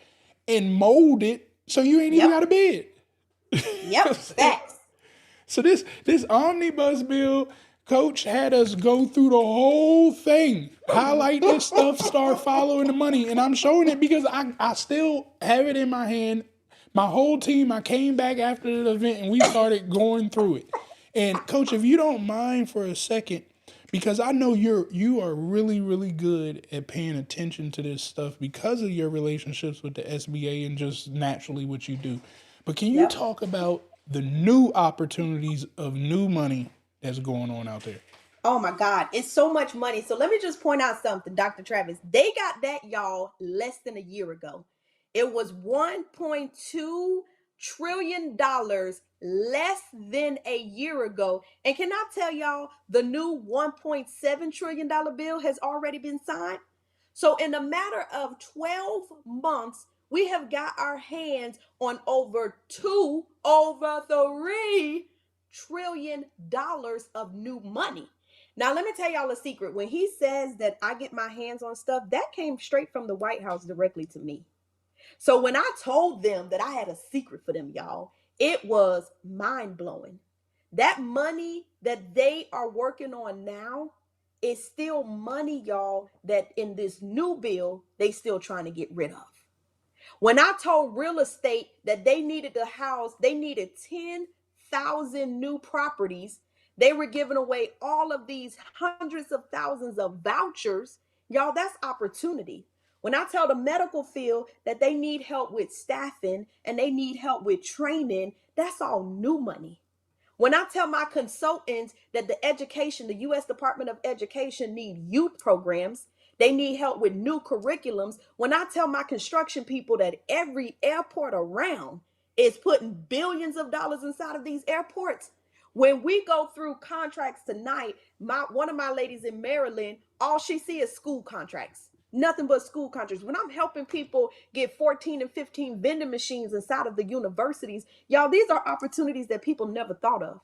and mold it so you ain't even Yep. got a bid. Yep. Facts. So this omnibus bill, Coach had us go through the whole thing, highlight this stuff, start following the money, and I'm showing it because I still have it in my hand. My whole team, I came back after the event and we started going through it. And Coach, if you don't mind for a second, because I know you are really, really good at paying attention to this stuff because of your relationships with the SBA and just naturally what you do. But can you Yep. talk about the new opportunities of new money that's going on out there? Oh my God, it's so much money. So let me just point out something, Dr. Travis. They got that, y'all, less than a year ago. It was $1.2 trillion less than a year ago. And can I tell y'all, the new $1.7 trillion bill has already been signed? So, in a matter of 12 months, we have got our hands on over $3 trillion of new money. Now, let me tell y'all a secret. When he says that I get my hands on stuff, that came straight from the White House directly to me. So when I told them that I had a secret for them, y'all, it was mind blowing. That money that they are working on now is still money, y'all, that in this new bill, they still trying to get rid of. When I told real estate that they needed to house, they needed 10,000 new properties. They were giving away all of these hundreds of thousands of vouchers. Y'all, that's opportunity. When I tell the medical field that they need help with staffing and they need help with training, that's all new money. When I tell my consultants that the U.S. Department of Education need youth programs, they need help with new curriculums. When I tell my construction people that every airport around is putting billions of dollars inside of these airports, when we go through contracts tonight, one of my ladies in Maryland, all she sees is school contracts. Nothing but school contracts. When I'm helping people get 14 and 15 vending machines inside of the universities, y'all, these are opportunities that people never thought of.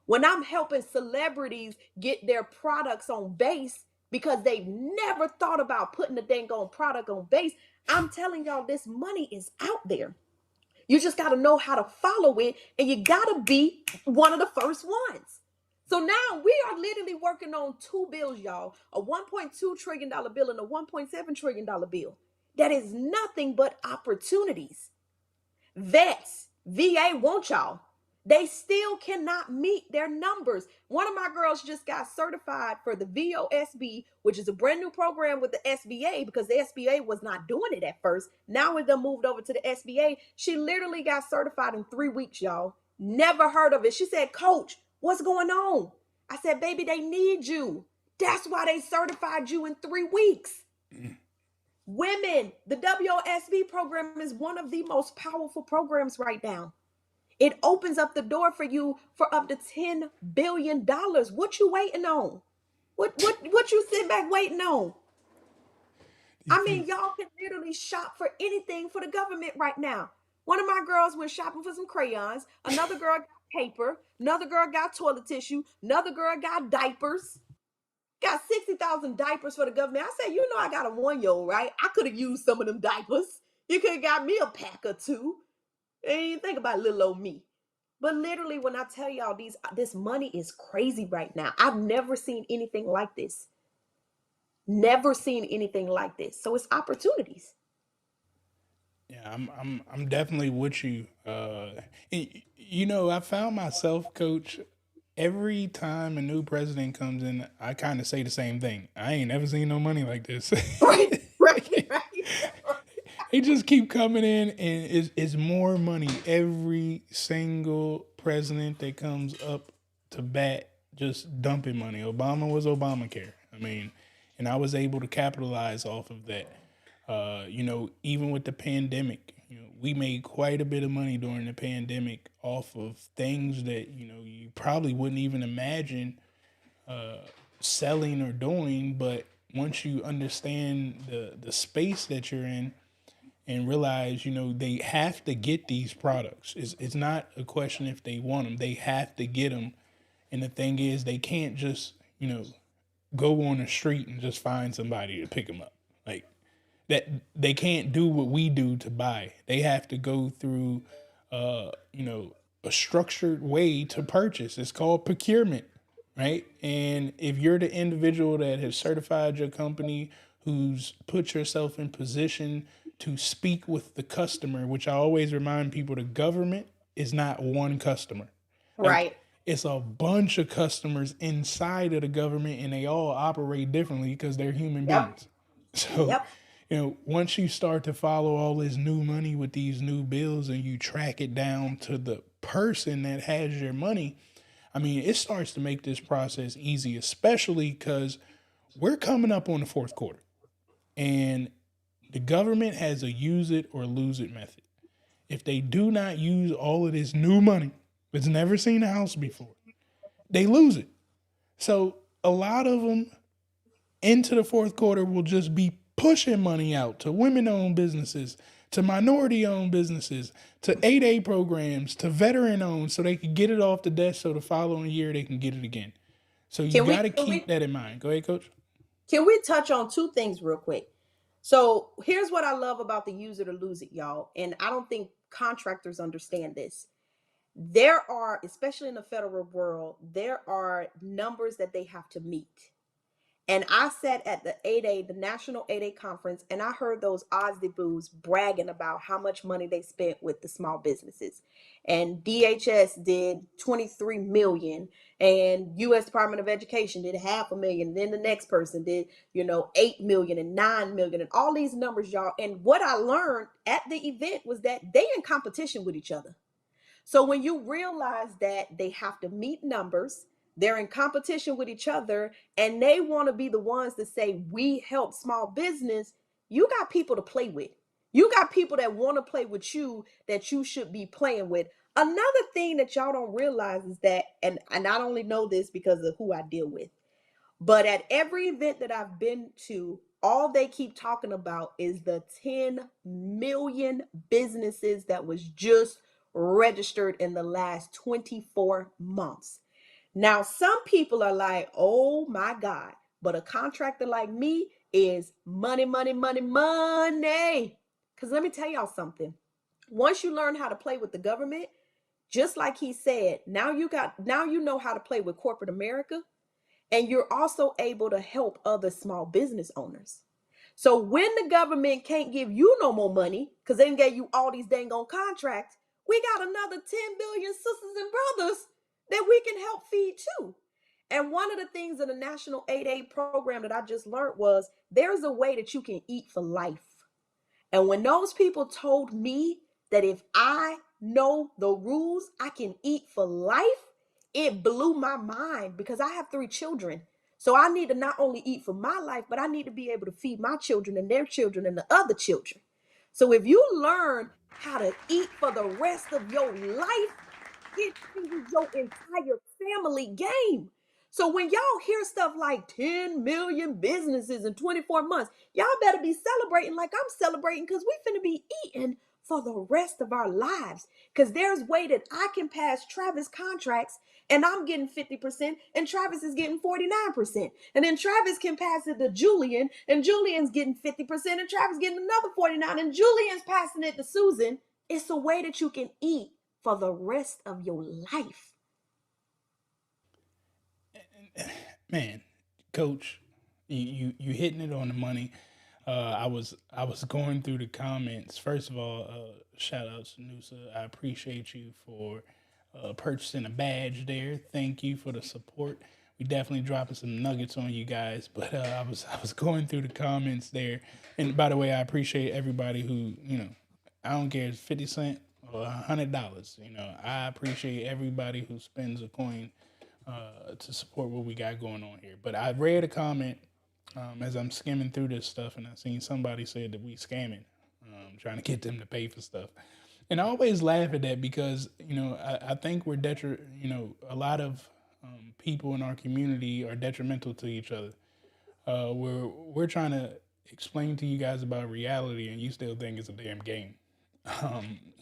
When I'm helping celebrities get their products on base because they've never thought about putting the dang on product on base, I'm telling y'all, this money is out there. You just got to know how to follow it, and you got to be one of the first ones. So now we are literally working on two bills, y'all, a $1.2 trillion bill and a $1.7 trillion bill. That is nothing but opportunities. Vets, VA want y'all. They still cannot meet their numbers. One of my girls just got certified for the VOSB, which is a brand new program with the SBA because the SBA was not doing it at first. Now when they moved over to the SBA, she literally got certified in 3 weeks, y'all. Never heard of it. She said, Coach, what's going on? I said, baby, they need you. That's why they certified you in 3 weeks. Women, the WOSB program is one of the most powerful programs right now. It opens up the door for you for up to $10 billion. What you waiting on? What you sitting back waiting on? I mean, y'all can literally shop for anything for the government right now. One of my girls went shopping for some crayons. Another girl got paper. Another girl got toilet tissue. Another girl got diapers. Got 60,000 diapers for the government. I said, you know, I got a 1-year old, right? I could have used some of them diapers. You could have got me a pack or two. And you think about little old me. But literally, when I tell y'all this money is crazy right now. I've never seen anything like this. Never seen anything like this. So it's opportunities. Yeah, I'm definitely with you. You know, I found myself, Coach. Every time a new president comes in, I kind of say the same thing. I ain't never seen no money like this. Right, right, right. They just keep coming in, and it's more money. Every single president that comes up to bat, just dumping money. Obama was Obamacare. I mean, and I was able to capitalize off of that. You know, even with the pandemic, you know, we made quite a bit of money during the pandemic off of things that, you know, you probably wouldn't even imagine selling or doing. But once you understand the space that you're in and realize, you know, they have to get these products. It's not a question if they want them, they have to get them. And the thing is, they can't just, you know, go on the street and just find somebody to pick them up. Like, that they can't do what we do to buy. They have to go through, you know, a structured way to purchase. It's called procurement, right? And if you're the individual that has certified your company, who's put yourself in position to speak with the customer, which I always remind people, the government is not one customer. Like, Right. it's a bunch of customers inside of the government, and they all operate differently because they're human Yep. beings. So, Yep. you know, once you start to follow all this new money with these new bills and you track it down to the person that has your money, I mean, it starts to make this process easy, especially because we're coming up on the fourth quarter and the government has a use it or lose it method. If they do not use all of this new money, that's never seen a house before, they lose it. So a lot of them into the fourth quarter will just be pushing money out to women owned businesses, to minority owned businesses, to 8A programs, to veteran owned, so they can get it off the desk so the following year they can get it again. So you Can we got to can keep we that in mind. Go ahead, coach. can we touch on two things real quick? So here's what I love about the use it or lose it, y'all. And I don't think contractors understand this. There are, especially in the federal world, there are numbers that they have to meet. And I sat at the 8A, the National 8A conference, and I heard those Osdy Boos bragging about how much money they spent with the small businesses. And DHS did 23 million, and US Department of Education did 500,000. Then the next person did, 8 million and 9 million, and all these numbers, y'all. And what I learned at the event was that they in competition with each other. So when you realize that they have to meet numbers, they're in competition with each other, and they want to be the ones to say, we help small business, you got people to play with. You got people that want to play with you that you should be playing with. Another thing that y'all don't realize is that, and I not only know this because of who I deal with, but at every event that I've been to, all they keep talking about is the 10 million businesses that was just registered in the last 24 months. Now, some people are like, oh my God, but a contractor like me is money, money, money, money. Because let me tell y'all something. Once you learn how to play with the government, just like he said, now you know how to play with corporate America, and you're also able to help other small business owners. So when the government can't give you no more money because they gave you all these dang on contracts, we got another 10 billion sisters and brothers that we can help feed too. And one of the things in the National 8A program that I just learned was there's a way that you can eat for life. And when those people told me that if I know the rules, I can eat for life, it blew my mind because I have 3 children. So I need to not only eat for my life, but I need to be able to feed my children and their children and the other children. So if you learn how to eat for the rest of your life, it changes your entire family game. So when y'all hear stuff like 10 million businesses in 24 months, y'all better be celebrating like I'm celebrating, because we finna be eating for the rest of our lives. Because there's way that I can pass Travis contracts and I'm getting 50% and Travis is getting 49%. And then Travis can pass it to Julian and Julian's getting 50% and Travis getting another 49 and Julian's passing it to Susan. It's a way that you can eat for the rest of your life. Man, Coach, you hitting it on the money. I was going through the comments. First of all, shout out to Nusa. I appreciate you for purchasing a badge there. Thank you for the support. We definitely dropping some nuggets on you guys. But I was going through the comments there. And by the way, I appreciate everybody who, I don't care if it's 50 cents or $100. I appreciate everybody who spends a coin to support what we got going on here. But I read a comment as I'm skimming through this stuff, and I seen somebody said that we scamming, trying to get them to pay for stuff. And I always laugh at that because I think a lot of people in our community are detrimental to each other. We're trying to explain to you guys about reality, and you still think it's a damn game.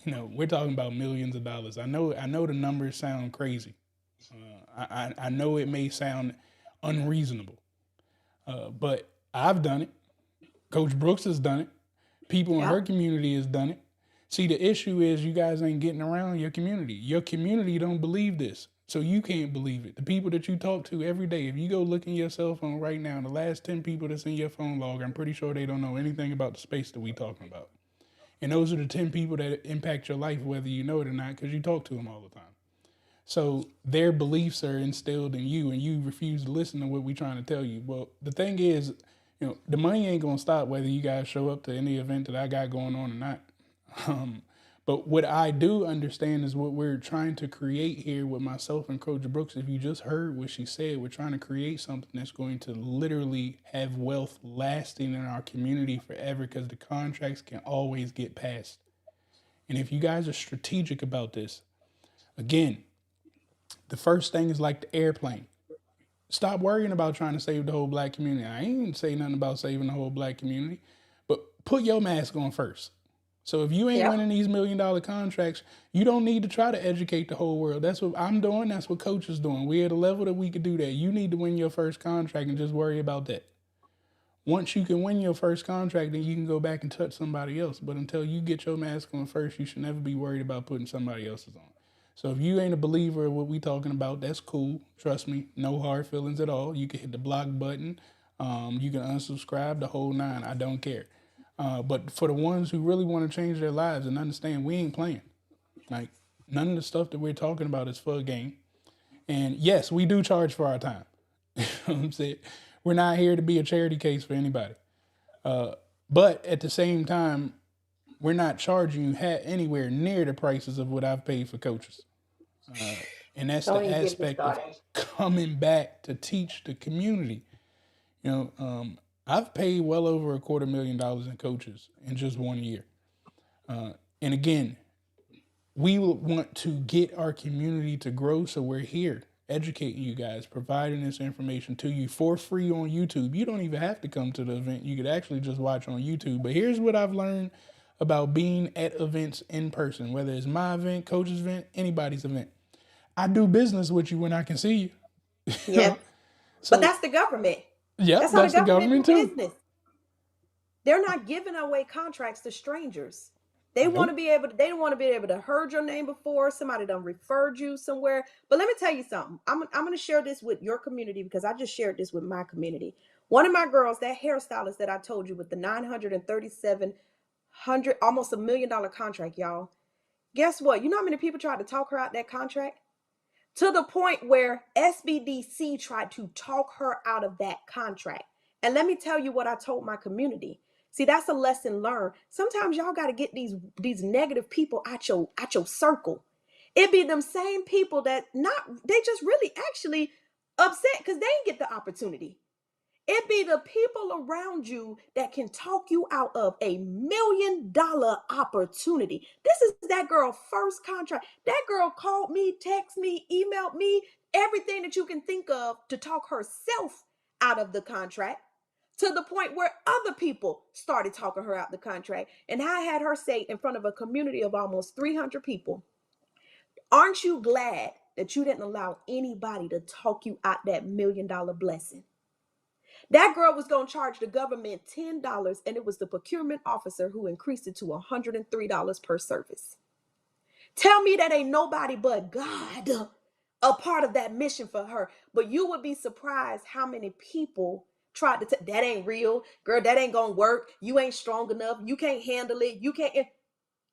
We're talking about millions of dollars. I know the numbers sound crazy. I know it may sound unreasonable, but I've done it. Coach Brooks has done it. People in Yep. her community has done it. See, the issue is you guys ain't getting around your community. Your community don't believe this, so you can't believe it. The people that you talk to every day, if you go look in your cell phone right now, the last 10 people that's in your phone log, I'm pretty sure they don't know anything about the space that we talking about. And those are the 10 people that impact your life, whether you know it or not, because you talk to them all the time. So their beliefs are instilled in you, and you refuse to listen to what we're trying to tell you. Well, the thing is, the money ain't gonna stop whether you guys show up to any event that I got going on or not. Um, but what I do understand is what we're trying to create here with myself and Coach Brooks. If you just heard what she said, we're trying to create something that's going to literally have wealth lasting in our community forever, because the contracts can always get passed. And if you guys are strategic about this, again, the first thing is like the airplane. Stop worrying about trying to save the whole black community. I ain't say nothing about saving the whole black community, but put your mask on first. So if you ain't Yep. winning these $1 million contracts, you don't need to try to educate the whole world. That's what I'm doing. That's what Coach is doing. We're at a level that we could do that. You need to win your first contract and just worry about that. Once you can win your first contract, then you can go back and touch somebody else. But until you get your mask on first, you should never be worried about putting somebody else's on. So if you ain't a believer of what we talking about, that's cool. Trust me, no hard feelings at all. You can hit the block button. You can unsubscribe, the whole nine. I don't care. But for the ones who really want to change their lives and understand, we ain't playing. Like, none of the stuff that we're talking about is for a game. And yes, we do charge for our time. You know what I'm saying? We're not here to be a charity case for anybody. But at the same time, we're not charging you anywhere near the prices of what I've paid for coaches. And that's Don't the even get me aspect of started. coming back to teach the community. I've paid well over $250,000 in coaches in just 1 year. And again, we want to get our community to grow, so we're here educating you guys, providing this information to you for free on YouTube. You don't even have to come to the event. You could actually just watch on YouTube. But here's what I've learned about being at events in person, whether it's my event, coach's event, anybody's event. I do business with you when I can see you. You know? Yep. But So, that's the government. yep, That's how the that's the government do government too. business. They're not giving away contracts to strangers. They want to Nope. be able to, they don't want to be able to heard your name before somebody done referred you somewhere. But let me tell you something. I'm going to share this with your community because I just shared this with my community. One of my girls, that hairstylist that I told you with the 937 almost $1 million contract, y'all. Guess what? You know how many people tried to talk her out that contract? To the point where SBDC tried to talk her out of that contract. And let me tell you what I told my community. See, that's a lesson learned. Sometimes y'all got to get these negative people out your circle. It be them same people that not they just really actually upset because they didn't get the opportunity. It be the people around you that can talk you out of $1 million opportunity. This is that girl first contract. That girl called me, texted me, emailed me, everything that you can think of to talk herself out of the contract, to the point where other people started talking her out the contract. And I had her say in front of a community of almost 300 people, aren't you glad that you didn't allow anybody to talk you out that $1 million blessing? That girl was going to charge the government $10, and it was the procurement officer who increased it to $103 per service. Tell me that ain't nobody but God a part of that mission for her. But you would be surprised how many people tried to tell that ain't real, girl, that ain't gonna work. You ain't strong enough. You can't handle it. You can't.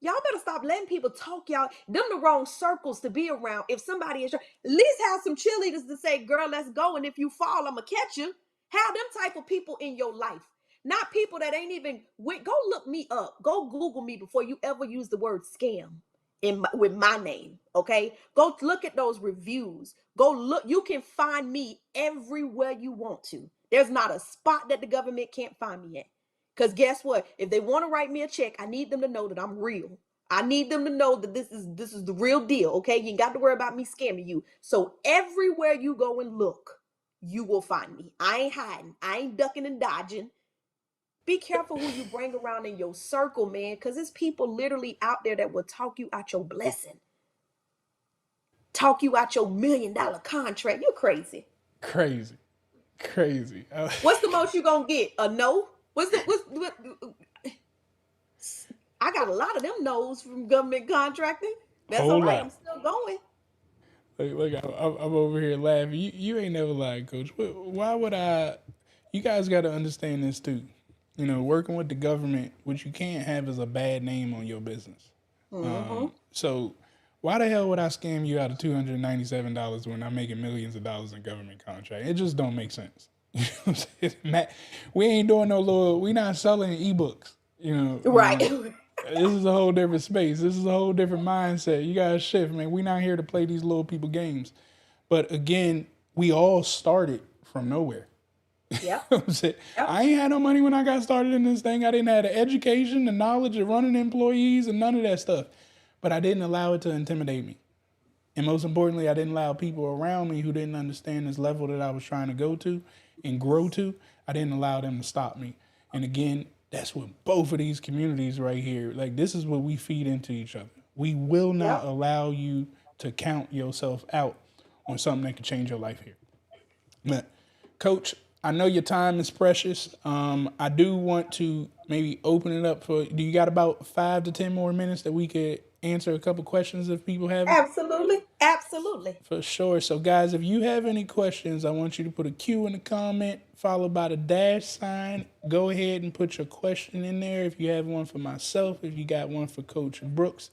Y'all better stop letting people talk y'all. Them the wrong circles to be around. If somebody is, at least have some cheerleaders to say, girl, let's go. And if you fall, I'ma catch you. Have them type of people in your life. Not people that ain't even, go look me up. Go Google me before you ever use the word scam with my name, okay? Go look at those reviews. Go look. You can find me everywhere you want to. There's not a spot that the government can't find me at. Because guess what? If they want to write me a check, I need them to know that I'm real. I need them to know that this is the real deal, okay? You ain't got to worry about me scamming you. So everywhere you go and look, you will find me. I ain't hiding. I ain't ducking and dodging. Be careful who you bring around in your circle, man, because there's people literally out there that will talk you out your blessing. Talk you out your $1 million contract. You're crazy. Crazy. Crazy. What's the most you gonna get? A no? What? I got a lot of them no's from government contracting. That's all Whole right. lot. I'm still going. Look, I'm over here laughing. You ain't never lied, Coach. Why would I? You guys got to understand this too. You know, working with the government, what you can't have is a bad name on your business. Mm-hmm. So, why the hell would I scam you out of $297 when I'm making millions of dollars in government contract? It just don't make sense. You know what I'm saying? We ain't doing no little. We not selling ebooks. You know, Right. this is a whole different space. This is a whole different mindset. You gotta shift, man. We not here to play these little people games. But again, we all started from nowhere. Yep. Yep. I ain't had no money when I got started in this thing. I didn't have the education, the knowledge of running employees, and none of that stuff. But I didn't allow it to intimidate me. And most importantly, I didn't allow people around me who didn't understand this level that I was trying to go to and grow to. I didn't allow them to stop me. And again, that's what both of these communities right here, like this is what we feed into each other. We will not Yep. allow you to count yourself out on something that could change your life here. But Coach, I know your time is precious. I do want to maybe open it up for. Do you got about 5 to 10 more minutes that we could answer a couple questions if people have them? Absolutely. Absolutely. For sure. So, guys, if you have any questions, I want you to put a Q in the comment, followed by the dash sign. Go ahead and put your question in there. If you have one for myself, if you got one for Coach Brooks.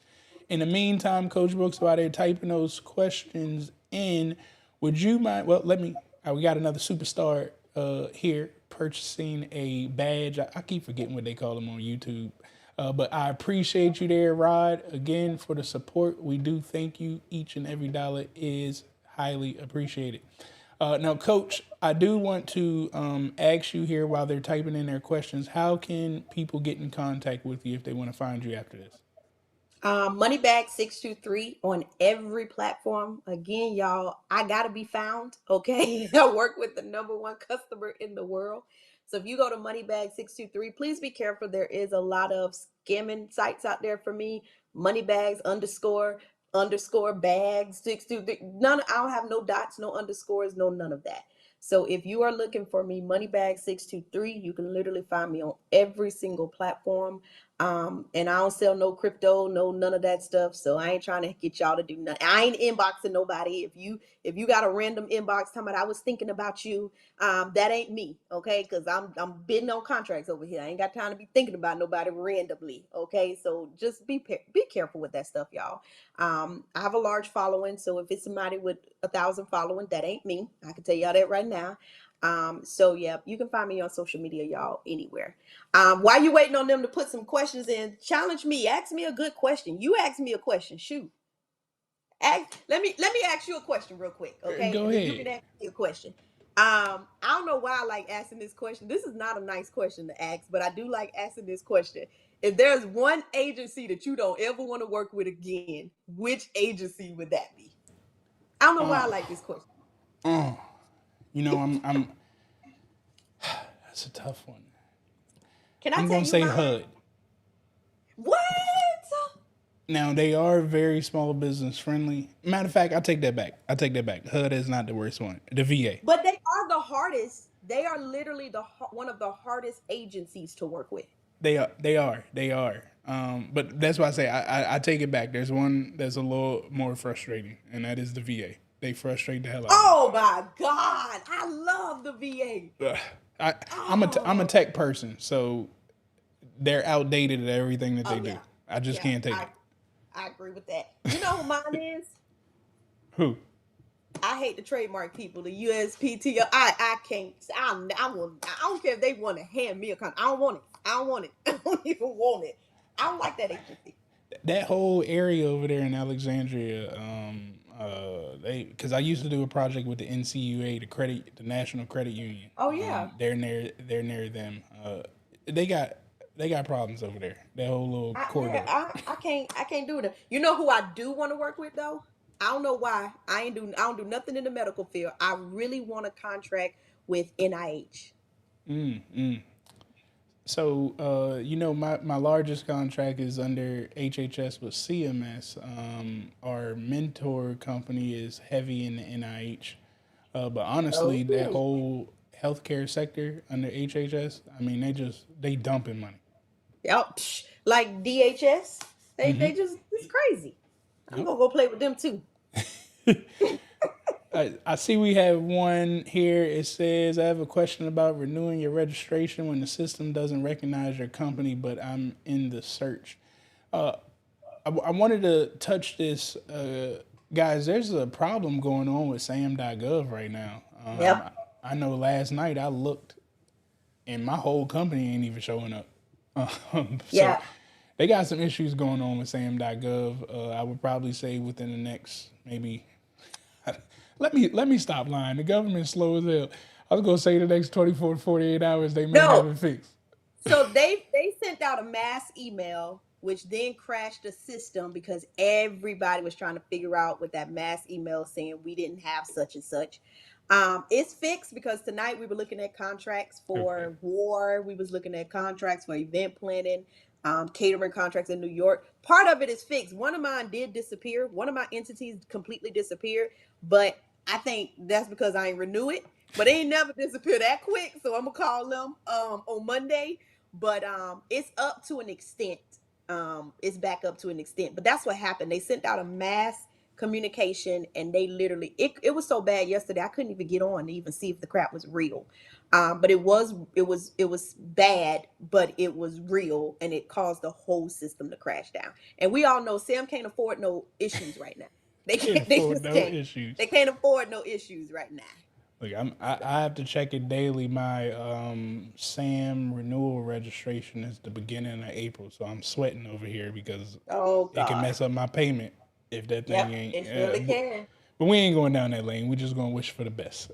In the meantime, Coach Brooks, while they're typing those questions in, would you mind? Well, let me. We got another superstar here purchasing a badge. I keep forgetting what they call them on YouTube. But I appreciate you there, Rod, again, for the support. We do thank you. Each and every dollar is highly appreciated. Now, Coach, I do want to ask you here while they're typing in their questions, how can people get in contact with you if they want to find you after this? Moneybag 623 on every platform. Again, y'all, I gotta be found. Okay. I work with the number one customer in the world. So if you go to Moneybag 623, please be careful. There is a lot of scamming sites out there for me. Moneybags underscore bags 623. None, I don't have no dots, no underscores, no none of that. So if you are looking for me, Moneybag 623, you can literally find me on every single platform. And I don't sell no crypto, no none of that stuff. So I ain't trying to get y'all to do nothing. I ain't inboxing nobody. If you got a random inbox talking about I was thinking about you, that ain't me, okay? Because I'm bidding on contracts over here. I ain't got time to be thinking about nobody randomly, okay? So just be careful with that stuff, y'all. I have a large following, so if it's somebody with 1,000 following, that ain't me. I can tell y'all that right now. So yeah, you can find me on social media, y'all, anywhere. While you waiting on them to put some questions in, challenge me. Ask me a good question. You ask me a question. Shoot. Let me ask you a question real quick, okay? Go And then you can ahead. ask me a question. I don't know why I like asking this question. This is not a nice question to ask, but I do like asking this question. If there's one agency that you don't ever want to work with again, which agency would that be? I don't know why I Uh, like this question. uh, I'm. That's a tough one. Can I I'm tell gonna you say mine? HUD. What? Now they are very small business friendly. Matter of fact, I take that back. I take that back. HUD is not the worst one. The VA. But they are the hardest. They are literally one of the hardest agencies to work with. They are. They are. They are. But that's why I say I take it back. There's one that's a little more frustrating, and that is the VA. They frustrate the hell out of me. Oh my God. I love the VA. Ugh. I'm a Oh. tech person, so they're outdated at everything that they Oh do. yeah. I just Yeah. can't take I it. I agree with that. You know who mine is? Who? I hate the trademark people, the USPTO. I can't. I don't care if they want to hand me a contract. I don't want it. I don't want it. I don't even want it. I don't like that agency. That whole area over there in Alexandria, they because I used to do a project with the NCUA, the National Credit Union. Oh yeah. They're near them. They got they got problems over there. That whole little Yeah, corridor. I can't do it. You know who I do want to work with though? I don't know why. I don't do nothing in the medical field. I really want to contract with NIH. So, my largest contract is under HHS with CMS. Our mentor company is heavy in the NIH. But honestly, that Oh. whole healthcare sector under HHS, I mean, they dumping money. Yep. Like DHS. They just it's crazy. I'm Yep. gonna go play with them too. I see we have one here. It says, I have a question about renewing your registration when the system doesn't recognize your company, but I'm in the search. I wanted to touch this. Guys, there's a problem going on with sam.gov right now. Yep. I know last night I looked and my whole company ain't even showing up. So Yeah. they got some issues going on with sam.gov. I would probably say within the next maybe let me stop lying. The government's slow as hell. I was gonna say the next 24 to 48 hours they may have No. it fixed. So they sent out a mass email, which then crashed the system because everybody was trying to figure out with that mass email saying we didn't have such and such. It's fixed because tonight we were looking at contracts Okay. for war. We was looking at contracts for event planning, catering contracts in New York. Part of it is fixed. One of mine did disappear. One of my entities completely disappeared, but I think that's because I ain't renew it. But they ain't never disappear that quick, so I'm gonna call them on Monday, but it's up to an extent. It's back up to an extent, but that's what happened. They sent out a mass communication, and they literally it was so bad yesterday I couldn't even get on to even see if the crap was real. But it was bad, but it was real, and it caused the whole system to crash down. And we all know Sam can't afford no issues right now. They Can't can't. They afford just no can't. issues. They can't afford no issues right now. Look, I have to check it daily. My SAM renewal registration is the beginning of April, so I'm sweating over here because Oh it can God. mess up my payment if that thing Yep, ain't. it surely can. But we ain't going down that lane. We just gonna wish for the best.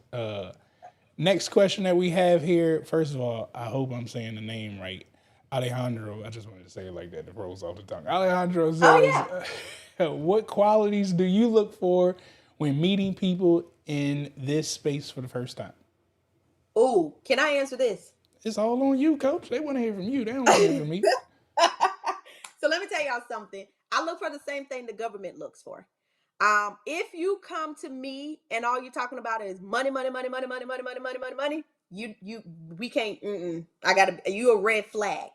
Next question that we have here. First of all, I hope I'm saying the name right. Alejandro, I just wanted to say it like that. It rolls off the tongue. Alejandro Oh says, yeah. "What qualities do you look for when meeting people in this space for the first time?" Oh, can I answer this? It's all on you, coach. They want to hear from you. They don't want to hear from me. So let me tell y'all something. I look for the same thing the government looks for. If you come to me and all you're talking about is money, money, money, money, money, money, money, money, money, money, we can't. I gotta. You a red flag,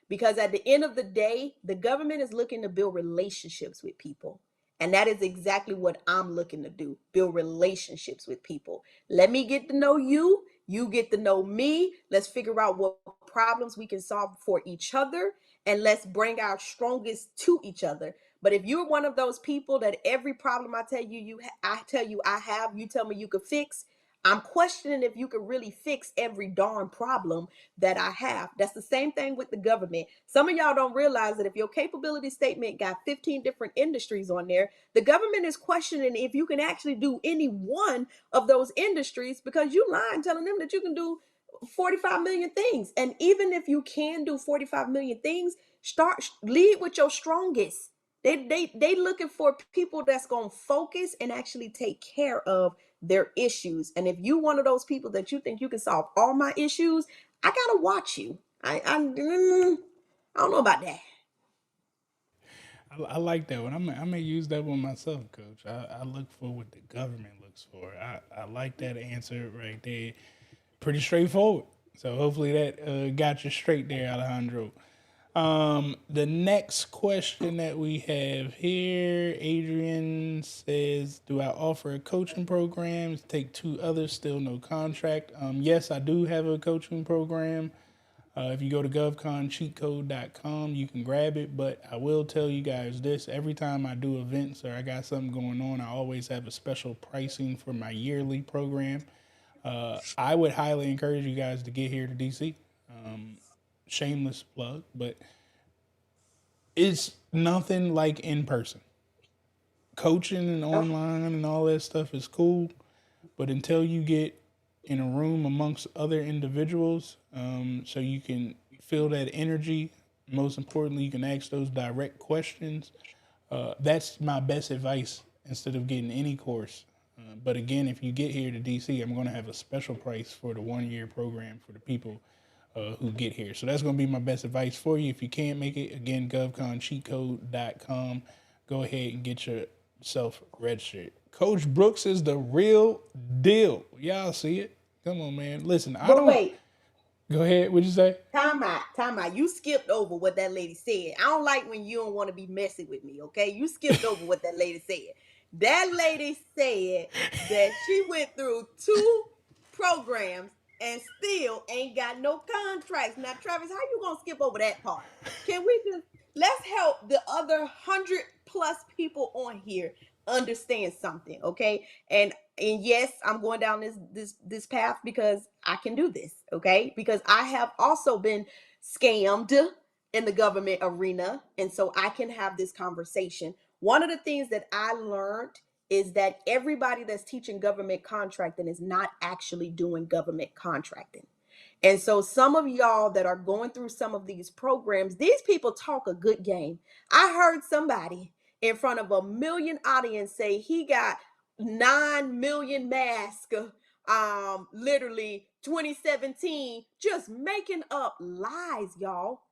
because at the end of the day, the government is looking to build relationships with people, and that is exactly what I'm looking to do: build relationships with people. Let me get to know you. You get to know me. Let's figure out what problems we can solve for each other, and let's bring our strongest to each other. But if you're one of those people that every problem I tell you I have, you tell me you could fix, I'm questioning if you can really fix every darn problem that I have. That's the same thing with the government. Some of y'all don't realize that if your capability statement got 15 different industries on there, the government is questioning if you can actually do any one of those industries, because you lying telling them that you can do 45 million things. And even if you can do 45 million things, lead with your strongest. They looking for people that's going to focus and actually take care of their issues. And if you one of those people that you think you can solve all my issues, I gotta watch you. I don't know about that. I like that one. I may use that one myself, Coach. I look for what the government looks for. I like that answer right there. Pretty straightforward. So hopefully that got you straight there, Alejandro. The next question that we have here, Adrian says, "Do I offer a coaching program? Take two others, still no contract." Yes, I do have a coaching program. If you go to govconcheatcode.com, you can grab it. But I will tell you guys this: every time I do events or I got something going on, I always have a special pricing for my yearly program. I would highly encourage you guys to get here to DC. Shameless plug, but it's nothing like in person. Coaching and Oh, online and all that stuff is cool, but until you get in a room amongst other individuals, so you can feel that energy. Most importantly, you can ask those direct questions. That's my best advice instead of getting any course. But again, if you get here to DC, I'm going to have a special price for the 1 year program for the people who get here. So that's going to be my best advice for you. If you can't make it, again, govconcheatcode.com. Go ahead and get yourself registered. Coach Brooks is the real deal. Y'all see it? Come on, man. Listen, I but don't. wait, Go ahead. What'd you say? time out, time out. You skipped over what that lady said. I don't like when you don't want to be messy with me, okay? You skipped over what that lady said. That lady said that she went through two programs and still ain't got no contracts. Now, Travis, how you gonna skip over that part? Can we just let's help the other 100+ people on here understand something, okay? And yes, I'm going down this path because I can do this, okay? Because I have also been scammed in the government arena, and so I can have this conversation. One of the things that I learned is that everybody that's teaching government contracting is not actually doing government contracting. And so some of y'all that are going through some of these programs, these people talk a good game. I heard somebody in front of a million audience say he got 9 million masks literally 2017, just making up lies, y'all.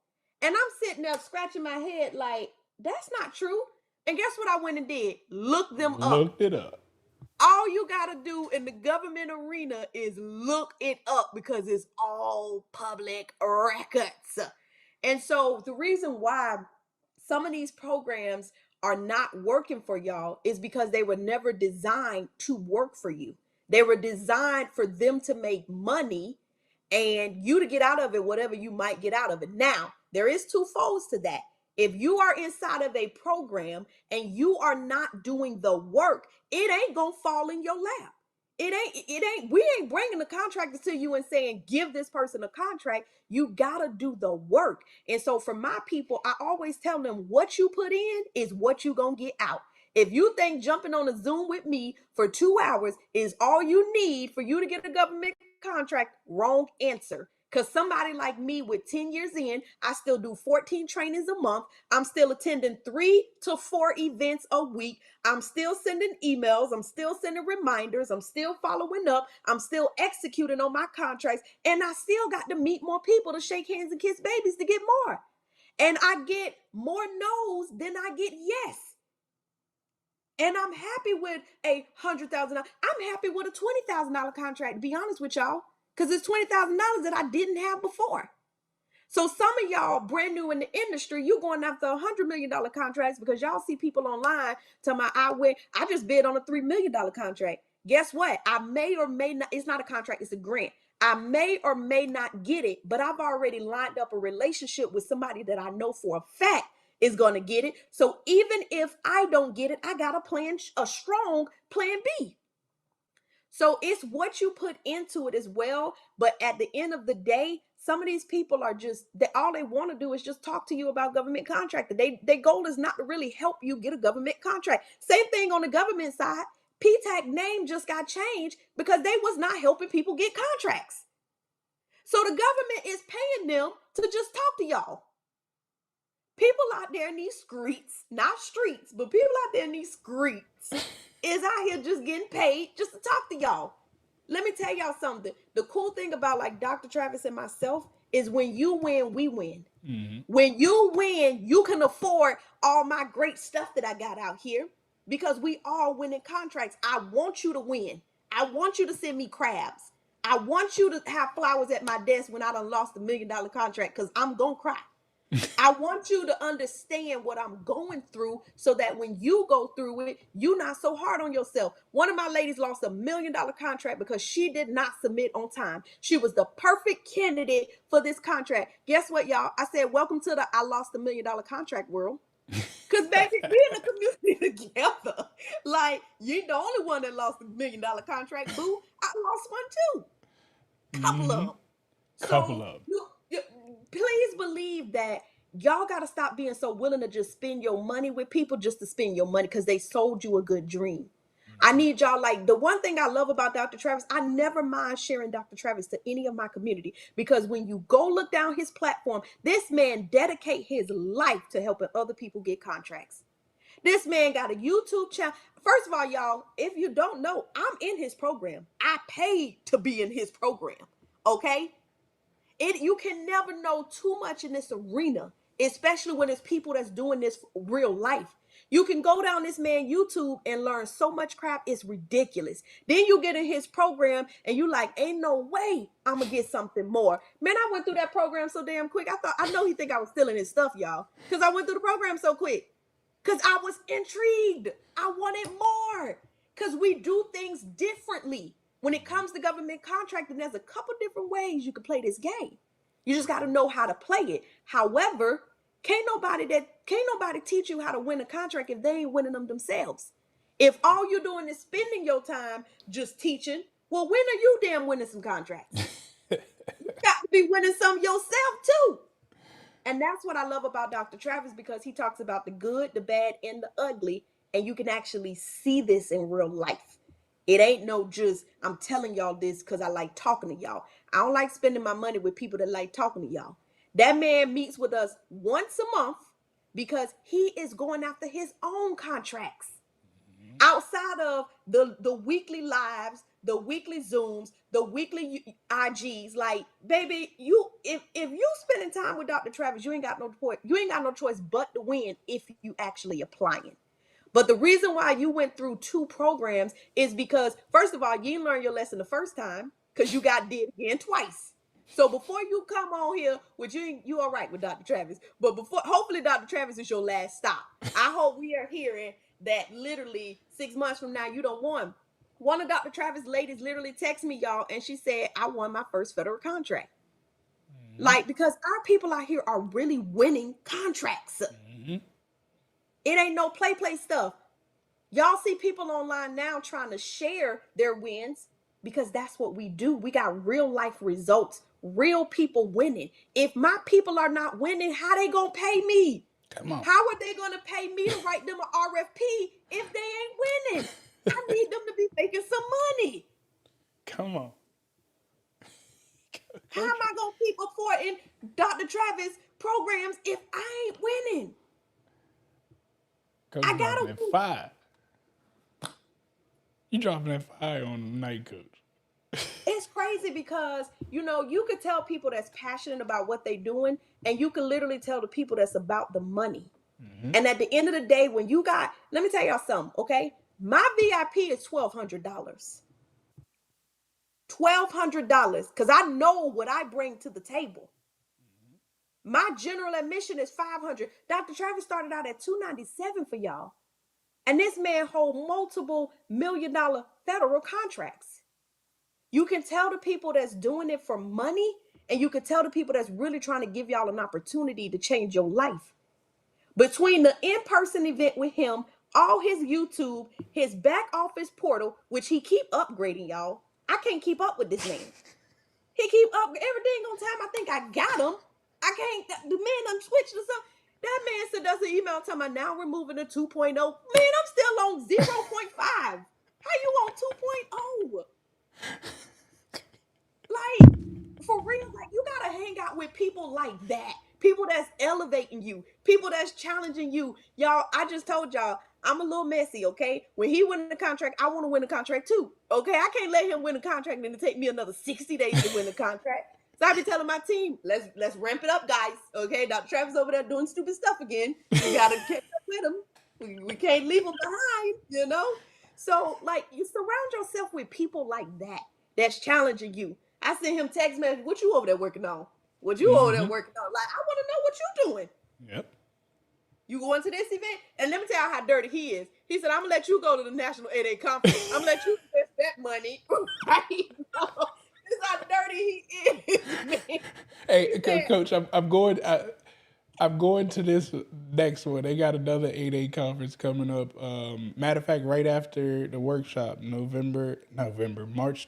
And I'm sitting there scratching my head like, that's not true. And guess what I went and did? Look them up. Looked it up. All you got to do in the government arena is look it up because it's all public records. And so the reason why some of these programs are not working for y'all is because they were never designed to work for you. They were designed for them to make money and you to get out of it whatever you might get out of it. Now, there is two folds to that. If you are inside of a program and you are not doing the work, it ain't gonna fall in your lap. We ain't bringing the contractor to you and saying, give this person a contract. You gotta do the work. And so for my people, I always tell them what you put in is what you gonna get out. If you think jumping on a Zoom with me for 2 hours is all you need for you to get a government contract, wrong answer. Because somebody like me with 10 years in, I still do 14 trainings a month. I'm still attending 3 to 4 events a week. I'm still sending emails. I'm still sending reminders. I'm still following up. I'm still executing on my contracts. And I still got to meet more people to shake hands and kiss babies to get more. And I get more no's than I get yes. And I'm happy with $100,000. I'm happy with a $20,000 contract, to be honest with y'all, because it's $20,000 that I didn't have before. So some of y'all brand new in the industry, you going after $100 million contracts because y'all see people online telling me I just bid on a $3 million contract. Guess what? I may or may not, it's not a contract, it's a grant. I may or may not get it, but I've already lined up a relationship with somebody that I know for a fact is going to get it. So even if I don't get it, I got a strong plan B. So it's what you put into it as well. But at the end of the day, some of these people are just all they want to do is just talk to you about government contracting. Their goal is not to really help you get a government contract. Same thing on the government side. PTAC name just got changed because they was not helping people get contracts. So the government is paying them to just talk to y'all. People out there in these streets, not streets, but people out there in these streets is out here just getting paid just to talk to y'all. Let me tell y'all something. The cool thing about like Dr. Travis and myself is when you win, we win. Mm-hmm. When you win, you can afford all my great stuff that I got out here because we all winning contracts. I want you to win. I want you to send me crabs. I want you to have flowers at my desk when I done lost $1 million contract because I'm going to cry. I want you to understand what I'm going through so that when you go through it, you're not so hard on yourself. One of my ladies lost $1 million contract because she did not submit on time. She was the perfect candidate for this contract. Guess what, y'all? I said, welcome to the I lost $1 million contract world. Because, baby, we in the community together. Like, you ain't the only one that lost $1 million contract, boo. I lost one, too. Couple of them. Couple of them. Please believe that y'all got to stop being so willing to just spend your money with people just to spend your money because they sold you a good dream. I need y'all, like, the one thing I love about Dr. Travis, I never mind sharing Dr. Travis to any of my community because when you go look down his platform, this man dedicate his life to helping other people get contracts. This man got a YouTube channel. First of all, y'all, if you don't know, I'm in his program. I paid to be in his program, okay? You can never know too much in this arena, especially when it's people that's doing this real life. You can go down this man YouTube and learn so much crap, it's ridiculous. Then you get in his program and you like, ain't no way I'm gonna get something more. Man, I went through that program so damn quick. I know he think I was stealing his stuff, y'all, because I went through the program so quick. Because I was intrigued. I wanted more. Because we do things differently. When it comes to government contracting, there's a couple different ways you can play this game. You just got to know how to play it. However, can't nobody teach you how to win a contract if they ain't winning them themselves. If all you're doing is spending your time just teaching, well, when are you damn winning some contracts? You got to be winning some yourself too. And that's what I love about Dr. Travis because he talks about the good, the bad, and the ugly. And you can actually see this in real life. It ain't no just, I'm telling y'all this because I like talking to y'all. I don't like spending my money with people that like talking to y'all. That man meets with us once a month because he is going after his own contracts. Outside of the weekly lives, the weekly Zooms, the weekly IGs, like, baby, if you spending time with Dr. Travis, you ain't got no choice but to win if you actually applying. But the reason why you went through 2 programs is because, first of all, you didn't learn your lesson the first time because you got did again twice. So before you come on here, which you all right with Dr. Travis, but hopefully Dr. Travis is your last stop. I hope we are hearing that literally 6 months from now, you don't won. One of Dr. Travis' ladies literally texted me, y'all, and she said, I won my first federal contract. Mm-hmm. Like, because our people out here are really winning contracts. Mm-hmm. It ain't no play stuff. Y'all see people online now trying to share their wins because that's what we do. We got real life results, real people winning. If my people are not winning, how they gonna pay me? Come on. How are they gonna pay me to write them an RFP if they ain't winning? I need them to be making some money. Come on. How am I gonna keep affording Dr. Travis programs if I ain't winning? Coach, I gotta that fire. You dropping that fire on the night, coach. It's crazy because, you could tell people that's passionate about what they're doing, and you can literally tell the people that's about the money. Mm-hmm. And at the end of the day, when let me tell y'all something, okay? My VIP is $1,200. $1,200 because I know what I bring to the table. Mm-hmm. My general admission is $500. Dr. Travis started out at $297 for y'all. And this man hold multiple $1 million federal contracts. You can tell the people that's doing it for money, and you can tell the people that's really trying to give y'all an opportunity to change your life. Between the in-person event with him all his YouTube, his back office portal, which he keep upgrading, y'all. I can't keep up with this man. He keep up everything on time. I think I got him. I can't. The man done switched to something. That man said that's an email talking about now we're moving to 2.0. Man, I'm still on 0.5. How you on 2.0? Like, for real, like you gotta hang out with people like that. People that's elevating you, people that's challenging you. Y'all, I just told y'all I'm a little messy, okay? When he win the contract, I want to win the contract too. Okay, I can't let him win the contract and then it take me another 60 days to win the contract. So I be telling my team, let's ramp it up, guys. Okay, Dr. Travis over there doing stupid stuff again. We gotta catch up with him. We can't leave him behind, you know? So like you surround yourself with people like that that's challenging you. I sent him text message. What you over there working on? What you over there Mm-hmm. working on? Like, I want to know what you doing. Yep. You going to this event? And let me tell you how dirty he is. He said, I'm gonna let you go to the National 8A conference. I'm gonna let you invest that money. Right? This is how dirty he is, man. He Hey, said, Coach, I'm going. I'm going to this next one. They got another 8A conference coming up. Matter of fact, right after the workshop, March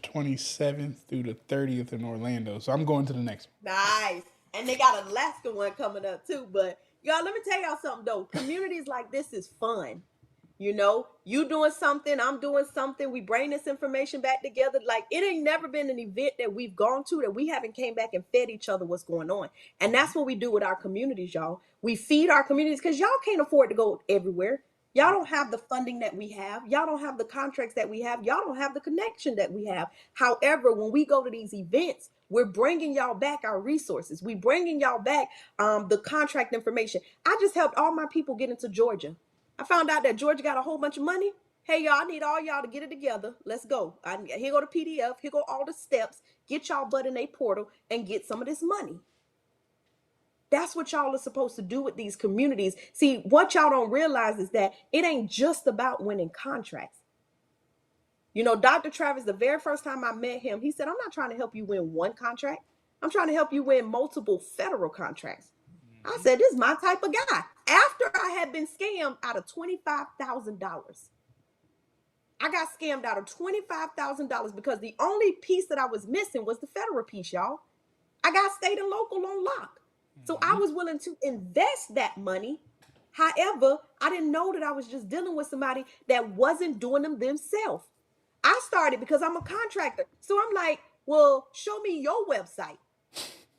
27th through the 30th in Orlando. So I'm going to the next nice. And they got an Alaska one coming up too. But y'all, let me tell y'all something though. Communities like this is fun. You doing something, I'm doing something. We bring this information back together. Like it ain't never been an event that we've gone to that we haven't came back and fed each other what's going on. And that's what we do with our communities, y'all. We feed our communities because y'all can't afford to go everywhere. Y'all don't have the funding that we have. Y'all don't have the contracts that we have. Y'all don't have the connection that we have. However, when we go to these events, we're bringing y'all back our resources. We bringing y'all back the contract information. I just helped all my people get into Georgia. I found out that Georgia got a whole bunch of money. Hey, y'all, I need all y'all to get it together. Let's go. Here go the PDF. Here go all the steps. Get y'all butt in a portal and get some of this money. That's what y'all are supposed to do with these communities. See, what y'all don't realize is that it ain't just about winning contracts. Dr. Travis, the very first time I met him, he said, I'm not trying to help you win one contract. I'm trying to help you win multiple federal contracts. I said, this is my type of guy. After I had been scammed out of $25,000, I got scammed out of $25,000 because the only piece that I was missing was the federal piece, y'all. I got state and local on lock. So I was willing to invest that money. However, I didn't know that I was just dealing with somebody that wasn't doing them themselves. I started because I'm a contractor. So I'm like, well, show me your website.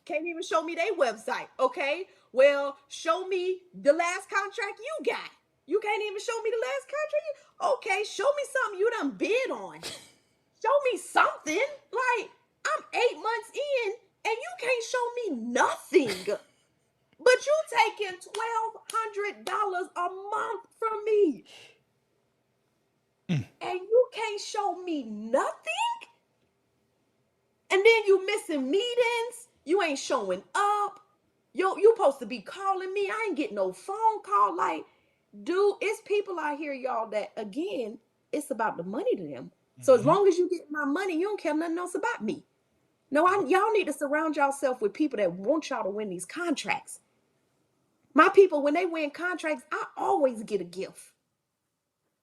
Can't even show me their website. Okay. Well, show me the last contract you got. You can't even show me the last contract. Okay, show me something you done bid on. Show me something. Like, I'm 8 months in and you can't show me nothing. But you taking $1,200 a month from me. And you can't show me nothing? And then you missing meetings. You ain't showing up. You supposed to be calling me. I ain't getting no phone call. Like, dude, it's people out here, y'all, that again, it's about the money to them. So as long as you get my money, you don't care nothing else about me. No, y'all need to surround yourself with people that want y'all to win these contracts. My people, when they win contracts, I always get a gift.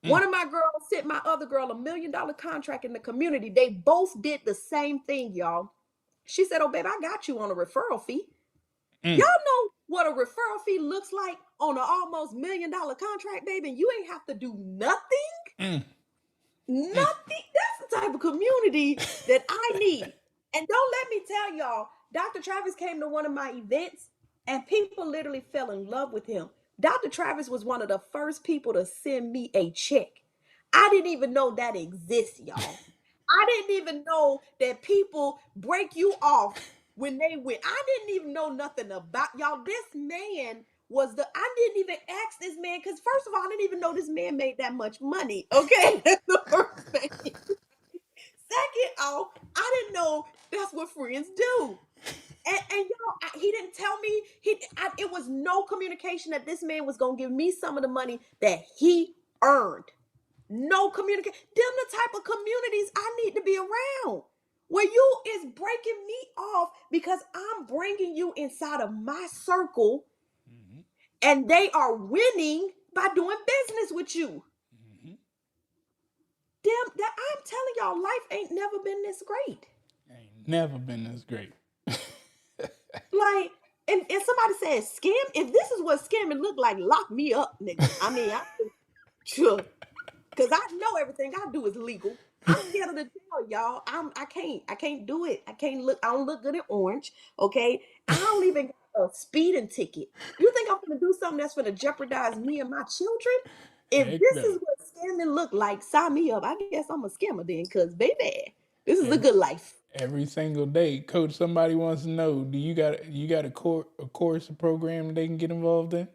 One of my girls sent my other girl $1 million contract in the community. They both did the same thing, y'all. She said, oh, babe, I got you on a referral fee. Y'all know what a referral fee looks like on an almost $1 million contract, baby, and you ain't have to do nothing. Nothing. That's the type of community that I need. And don't let me tell y'all, Dr. Travis came to one of my events and people literally fell in love with him. Dr. Travis was one of the first people to send me a check. I didn't even know that exists, y'all. I didn't even know that people break you off when they win. I didn't even know nothing about y'all. This man I didn't even ask this man because first of all, I didn't even know this man made that much money. Okay, that's the first thing. Second off, I didn't know that's what friends do. And y'all, he didn't tell me. It was no communication that this man was gonna give me some of the money that he earned. No communication. Them the type of communities I need to be around. Where you is breaking me off because I'm bringing you inside of my circle and they are winning by doing business with you. telling y'all, life ain't never been this great. Ain't never been this great. Like, and somebody said scam. If this is what scamming look like, lock me up, nigga. I mean, I sure. Cause I know everything I do is legal. I'm scared of the jail, y'all. I can't do it. I don't look good in orange. Okay. I don't even got a speeding ticket. You think I'm gonna do something that's gonna jeopardize me and my children? If Heck this no. is what scamming look like, sign me up. I guess I'm a scammer then, cause baby, this is the Every, good life. every single day, coach. Somebody wants to know: do you got a course, a program they can get involved in?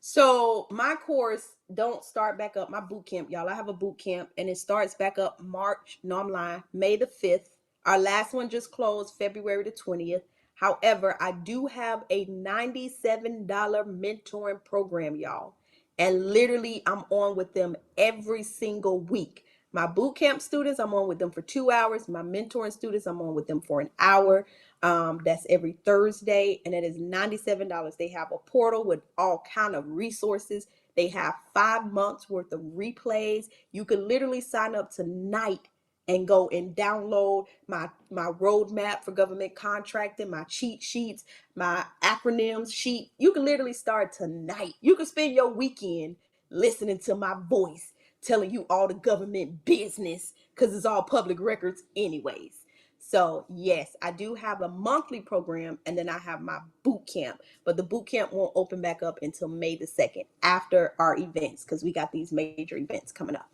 So my course don't start back up. My boot camp, y'all. I have a boot camp, and it starts back up March. No, I'm lying. May the 5th. Our last one just closed February the 20th. However, I do have a $97 mentoring program, y'all. And literally, I'm on with them every single week. My boot camp students, I'm on with them for 2 hours. My mentoring students, I'm on with them for an hour. That's every Thursday, and it is $97. They have a portal with all kind of resources. They have 5 months worth of replays. You can literally sign up tonight and go and download my roadmap for government contracting, my cheat sheets, my acronyms sheet. You can literally start tonight. You can spend your weekend listening to my voice telling you all the government business because it's all public records anyways. So, yes, I do have a monthly program, and then I have my boot camp. But the boot camp won't open back up until May the 2nd after our events because we got these major events coming up.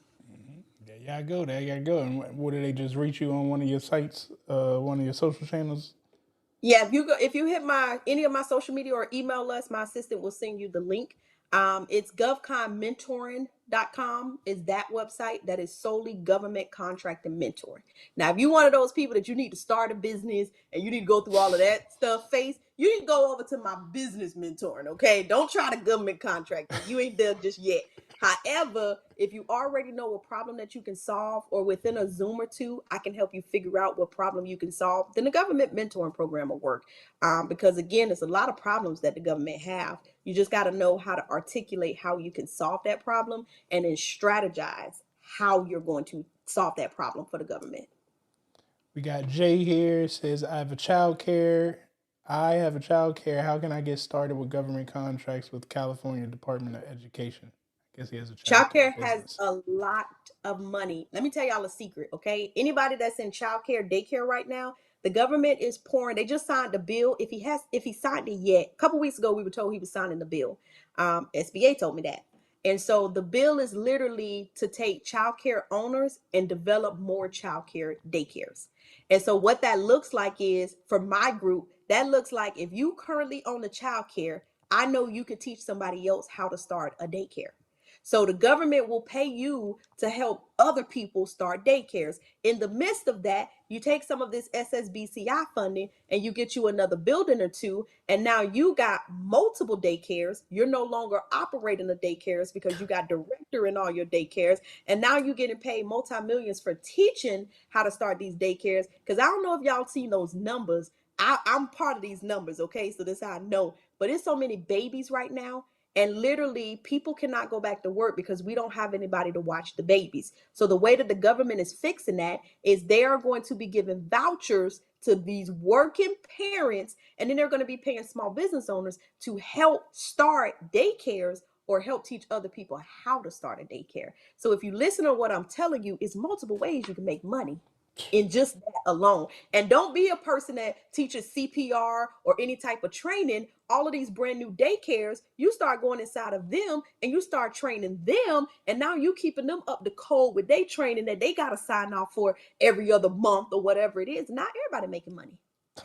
There y'all go. There y'all go. And what do they just reach you on one of your sites, one of your social channels? Yeah, if you hit my any of my social media or email us, my assistant will send you the link. It's govconmentoring.com is that website that is solely government contract and mentoring. Now, if you're one of those people that you need to start a business and you need to go through all of that stuff, you need to go over to my business mentoring, okay? Don't try to government contracting. You ain't there just yet. However, if you already know a problem that you can solve, or within a Zoom or two, I can help you figure out what problem you can solve, then the government mentoring program will work. Because again, there's a lot of problems that the government have. You just got to know how to articulate how you can solve that problem and then strategize how you're going to solve that problem for the government. We got Jay here. Says I have a child care. I have a child care. How can I get started with government contracts with California Department of Education? I guess he has a child care Childcare has business. a lot of money. Let me tell y'all a secret, okay? Anybody that's in childcare, daycare right now, the government is pouring. They just signed the bill. If he signed it yet, a couple weeks ago, we were told he was signing the bill. SBA told me that. And so the bill is literally to take childcare owners and develop more childcare daycares. And so what that looks like is for my group, that looks like if you currently own a childcare, I know you could teach somebody else how to start a daycare. So the government will pay you to help other people start daycares. In the midst of that, you take some of this SSBCI funding and you get you another building or two. And now you got multiple daycares. You're no longer operating the daycares because you got director in all your daycares. And now you're getting paid multi-millions for teaching how to start these daycares. Because I don't know if y'all seen those numbers. I'm part of these numbers, okay? So this is how I know. But it's so many babies right now, and literally, people cannot go back to work because we don't have anybody to watch the babies. So the way that the government is fixing that is they are going to be giving vouchers to these working parents, and then they're going to be paying small business owners to help start daycares or help teach other people how to start a daycare. So if you listen to what I'm telling you, it's multiple ways you can make money in just that alone. And don't be a person that teaches CPR or any type of training. All of these brand new daycares, you start going inside of them and you start training them. And now you keeping them up to code with their training that they got to sign off for every other month or whatever it is. Not everybody making money.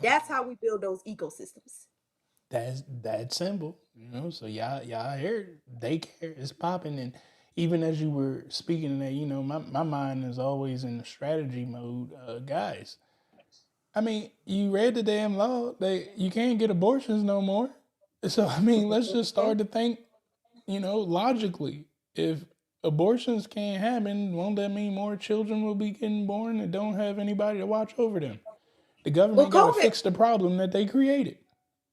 That's how we build those ecosystems. That's that simple, you know. So y'all hear daycare is popping, and even as you were speaking of that, my mind is always in the strategy mode, guys. I mean, you read the damn law. You can't get abortions no more. So I mean, let's just Mhm. start to think, logically. If abortions can't happen, won't that mean more children will be getting born that don't have anybody to watch over them? The Well, government got to COVID fix the problem that they created.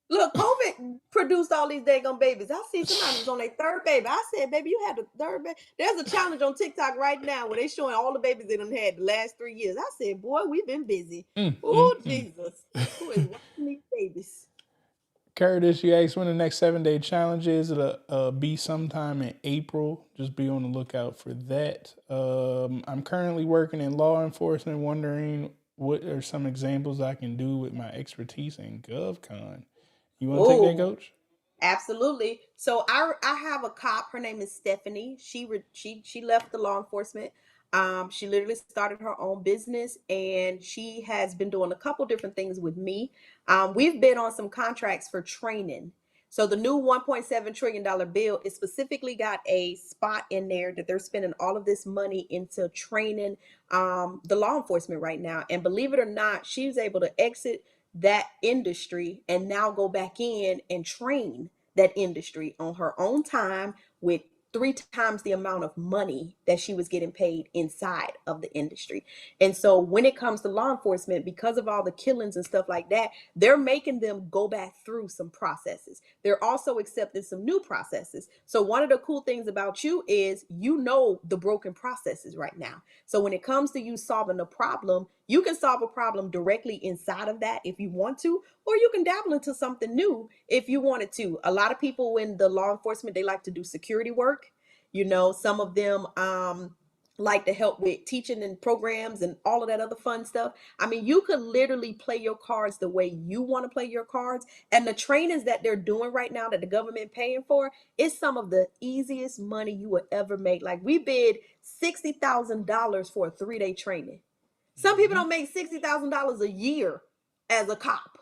Look, COVID produced all these daggone babies. I see somebody was on their third baby. I said, baby, you had the third baby. There's a challenge on TikTok right now where they showing all the babies they done had the last 3 years. I said, boy, we've been busy. Mm, mm, Oh, mm. Jesus. Who is watching these babies? Curtis, you asked when the next 7 day challenge is. It'll be sometime in April. Just be on the lookout for that. I'm currently working in law enforcement, wondering what are some examples I can do with my expertise in GovCon. You want to take that, Oh, coach? absolutely. So I have a cop. Her name is Stephanie. She left the law enforcement. She literally started her own business, and she has been doing a couple different things with me. We've been on some contracts for training. So the new $1.7 trillion bill is specifically got a spot in there that they're spending all of this money into training the law enforcement right now. And believe it or not, she's able to exit that industry and now go back in and train that industry on her own time with 3 times the amount of money that she was getting paid inside of the industry. And so when it comes to law enforcement, because of all the killings and stuff like that, they're making them go back through some processes. They're also accepting some new processes. So one of the cool things about you is you know the broken processes right now. So when it comes to you solving a problem, you can solve a problem directly inside of that if you want to, or you can dabble into something new if you wanted to. A lot of people in the law enforcement, they like to do security work. Some of them like to help with teaching and programs and all of that other fun stuff. I mean, you could literally play your cards the way you want to play your cards. And the trainings that they're doing right now that the government paying for is some of the easiest money you will ever make. Like we bid $60,000 for a 3-day training. Some people Mm-hmm. don't make $60,000 a year as a cop.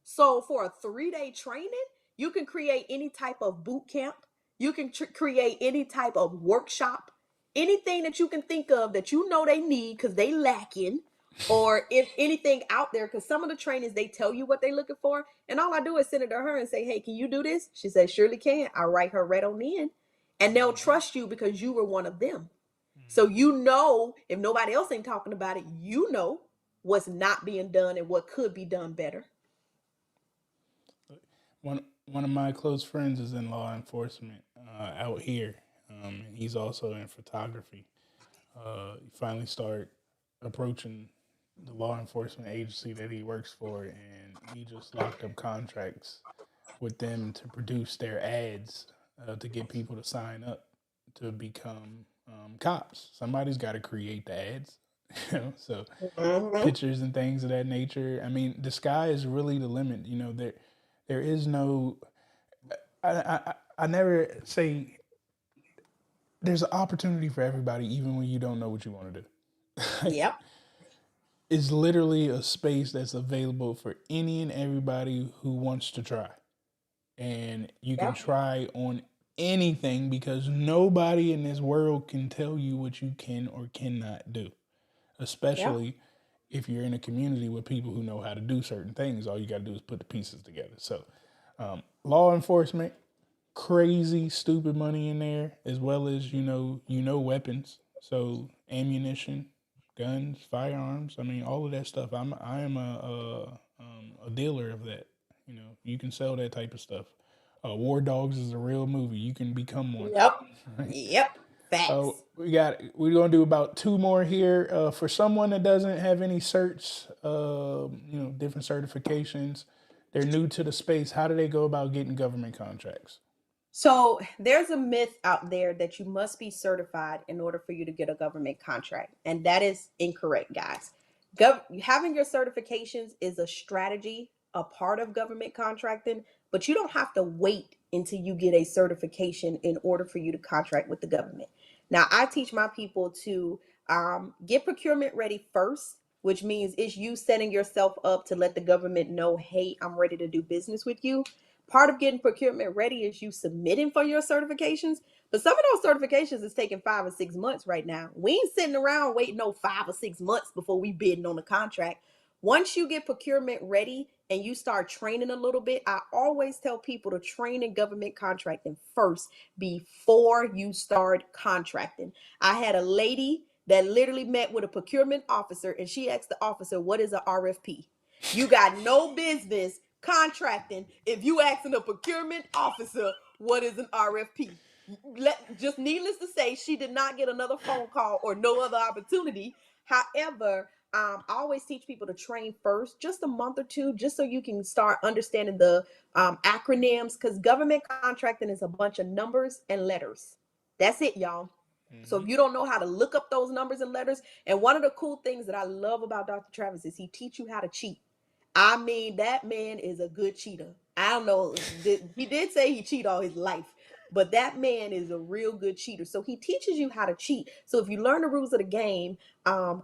So for a 3-day training, you can create any type of boot camp. You can create any type of workshop, anything that you can think of that you know they need because they lacking, or if anything out there. Because some of the trainings they tell you what they're looking for, and all I do is send it to her and say, "Hey, can you do this?" She says, "Surely can." I write her right on in, and they'll Mm-hmm. trust you because you were one of them. So Mm-hmm. you know, if nobody else ain't talking about it, you know what's not being done and what could be done better. One of my close friends is in law enforcement out here, and he's also in photography. He finally started approaching the law enforcement agency that he works for, and he just locked up contracts with them to produce their ads to get people to sign up to become cops. Somebody's got to create the ads, so Mm-hmm. pictures and things of that nature. I mean, the sky is really the limit. There is no. I never say there's an opportunity for everybody, even when you don't know what you want to do. Like, Yep. it's literally a space that's available for any and everybody who wants to try. And you can Yep. try on anything because nobody in this world can tell you what you can or cannot do, Yep. especially if you're in a community with people who know how to do certain things. All you got to do is put the pieces together. So, law enforcement, crazy, stupid money in there, as well as weapons. So ammunition, guns, firearms. I mean, all of that stuff. I am a dealer of that. You can sell that type of stuff. War Dogs is a real movie. You can become one. Yep. Right? Yep. Facts. We're gonna do about two more here. For someone that doesn't have any certs, different certifications, they're new to the space. How do they go about getting government contracts? So there's a myth out there that you must be certified in order for you to get a government contract, and that is incorrect, guys. Having your certifications is a strategy, a part of government contracting, but you don't have to wait until you get a certification in order for you to contract with the government. Now, I teach my people to get procurement ready first, which means it's you setting yourself up to let the government know, hey, I'm ready to do business with you. Part of getting procurement ready is you submitting for your certifications. But some of those certifications is taking 5 or 6 months right now. We ain't sitting around waiting no 5 or 6 months before we bidding on a contract. Once you get procurement ready and you start training a little bit, I always tell people to train in government contracting first before you start contracting. I had a lady that literally met with a procurement officer and she asked the officer, "What is a RFP?" You got no business Contracting. If you asking a procurement officer what is an RFP, just needless to say, she did not get another phone call or no other opportunity. However, I always teach people to train first, just a month or two, just so you can start understanding the acronyms. Because government contracting is a bunch of numbers and letters. That's it, y'all. So Mm-hmm. if you don't know how to look up those numbers and letters, and one of the cool things that I love about Dr. Travis is he teach you how to cheat. I mean, that man is a good cheater. I don't know. He did say he cheat all his life, but that man is a real good cheater. So he teaches you how to cheat. So if you learn the rules of the game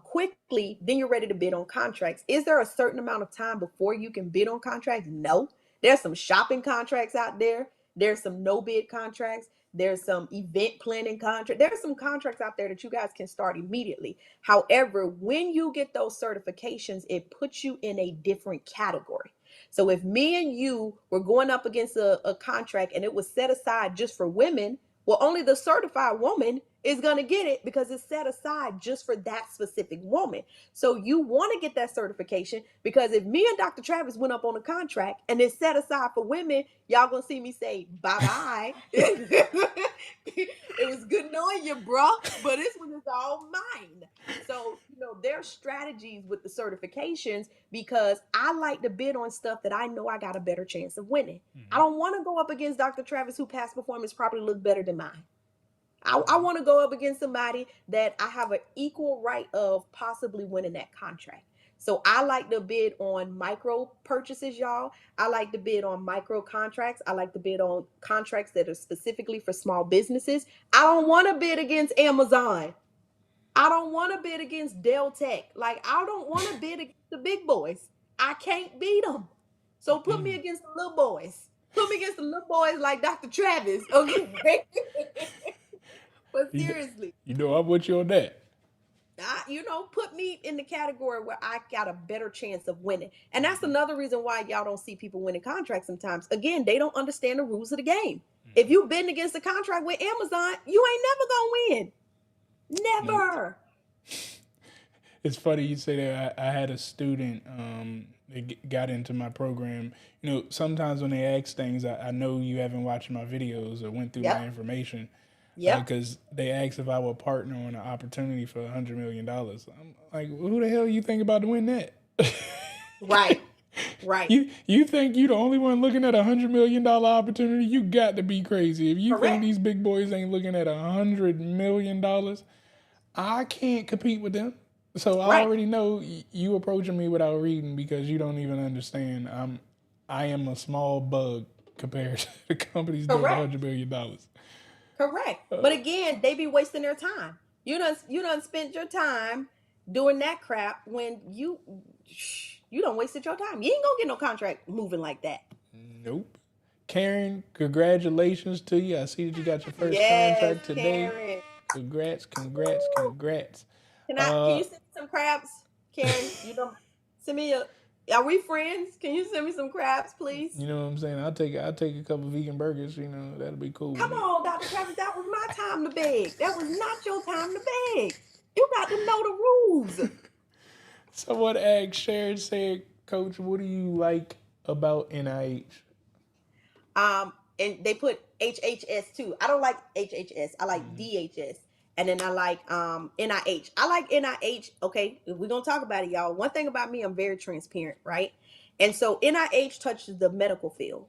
quickly, then you're ready to bid on contracts. Is there a certain amount of time before you can bid on contracts? No. There's some shopping contracts out there. There's some no bid contracts. There's some event planning contract. There's some contracts out there that you guys can start immediately. However, when you get those certifications, it puts you in a different category. So if me and you were going up against a contract and it was set aside just for women, well, only the certified woman is going to get it because it's set aside just for that specific woman. So you want to get that certification because if me and Dr. Travis went up on a contract and it's set aside for women, y'all going to see me say bye-bye. It was good knowing you, bro, but this one is all mine. So, there's strategies with the certifications because I like to bid on stuff that I know I got a better chance of winning. I Mm-hmm. don't want to go up against Dr. Travis, who past performance probably look better than mine. I want to go up against somebody that I have an equal right of possibly winning that contract. So I like to bid on micro purchases, y'all. I like to bid on micro contracts. I like to bid on contracts that are specifically for small businesses. I don't want to bid against Amazon. I don't want to bid against Dell Tech. Like, I don't want to bid against the big boys. I can't beat them. So put me against the little boys. Put me against the little boys like Dr. Travis, okay? But You know, seriously, I'm with you on that. put me in the category where I got a better chance of winning. And that's another reason why y'all don't see people winning contracts sometimes. Again, they don't understand the rules of the game. If you've been against a contract with Amazon, you ain't never gonna win. Nope. Never. It's funny you say that. I had a student that got into my program. Sometimes when they ask things, I know you haven't watched my videos or went through my Yep. information Yep. because they asked if I would partner on an opportunity for $100 million. I'm like, well, who the hell you think about to win that? Right. Right. You think you the only one looking at $100 million opportunity? You got to be crazy. If you think Correct. these big boys ain't looking at $100 million, I can't compete with them. So I Right. already know you approaching me without reading because you don't even understand. I am a small bug compared to the companies doing Correct. $100 million. Correct. But again, they be wasting their time. You done spent your time doing that crap when you don't wasted your time. You ain't gonna get no contract moving like that. Nope. Karen, congratulations to you. I see that you got your first Yes, contract today. Karen. Congrats, congrats, congrats. Can Uh, you send me some crabs, Karen? You don't send me a. Are we friends? Can you send me some crabs, please? you know what I'm saying? I'll take a couple vegan burgers. That'll be cool with Come me. on, Dr. Travis. That was my time to beg. That was not your time to beg. You got to know the rules. Someone asked, Sharon said, Coach, what do you like about NIH? Um, and they put HHS too. I don't like HHS. I like Mm-hmm. DHS. And then I like NIH. I like NIH. Okay, we're gonna talk about it, y'all. One thing about me, I'm very transparent, right? And so NIH touches the medical field.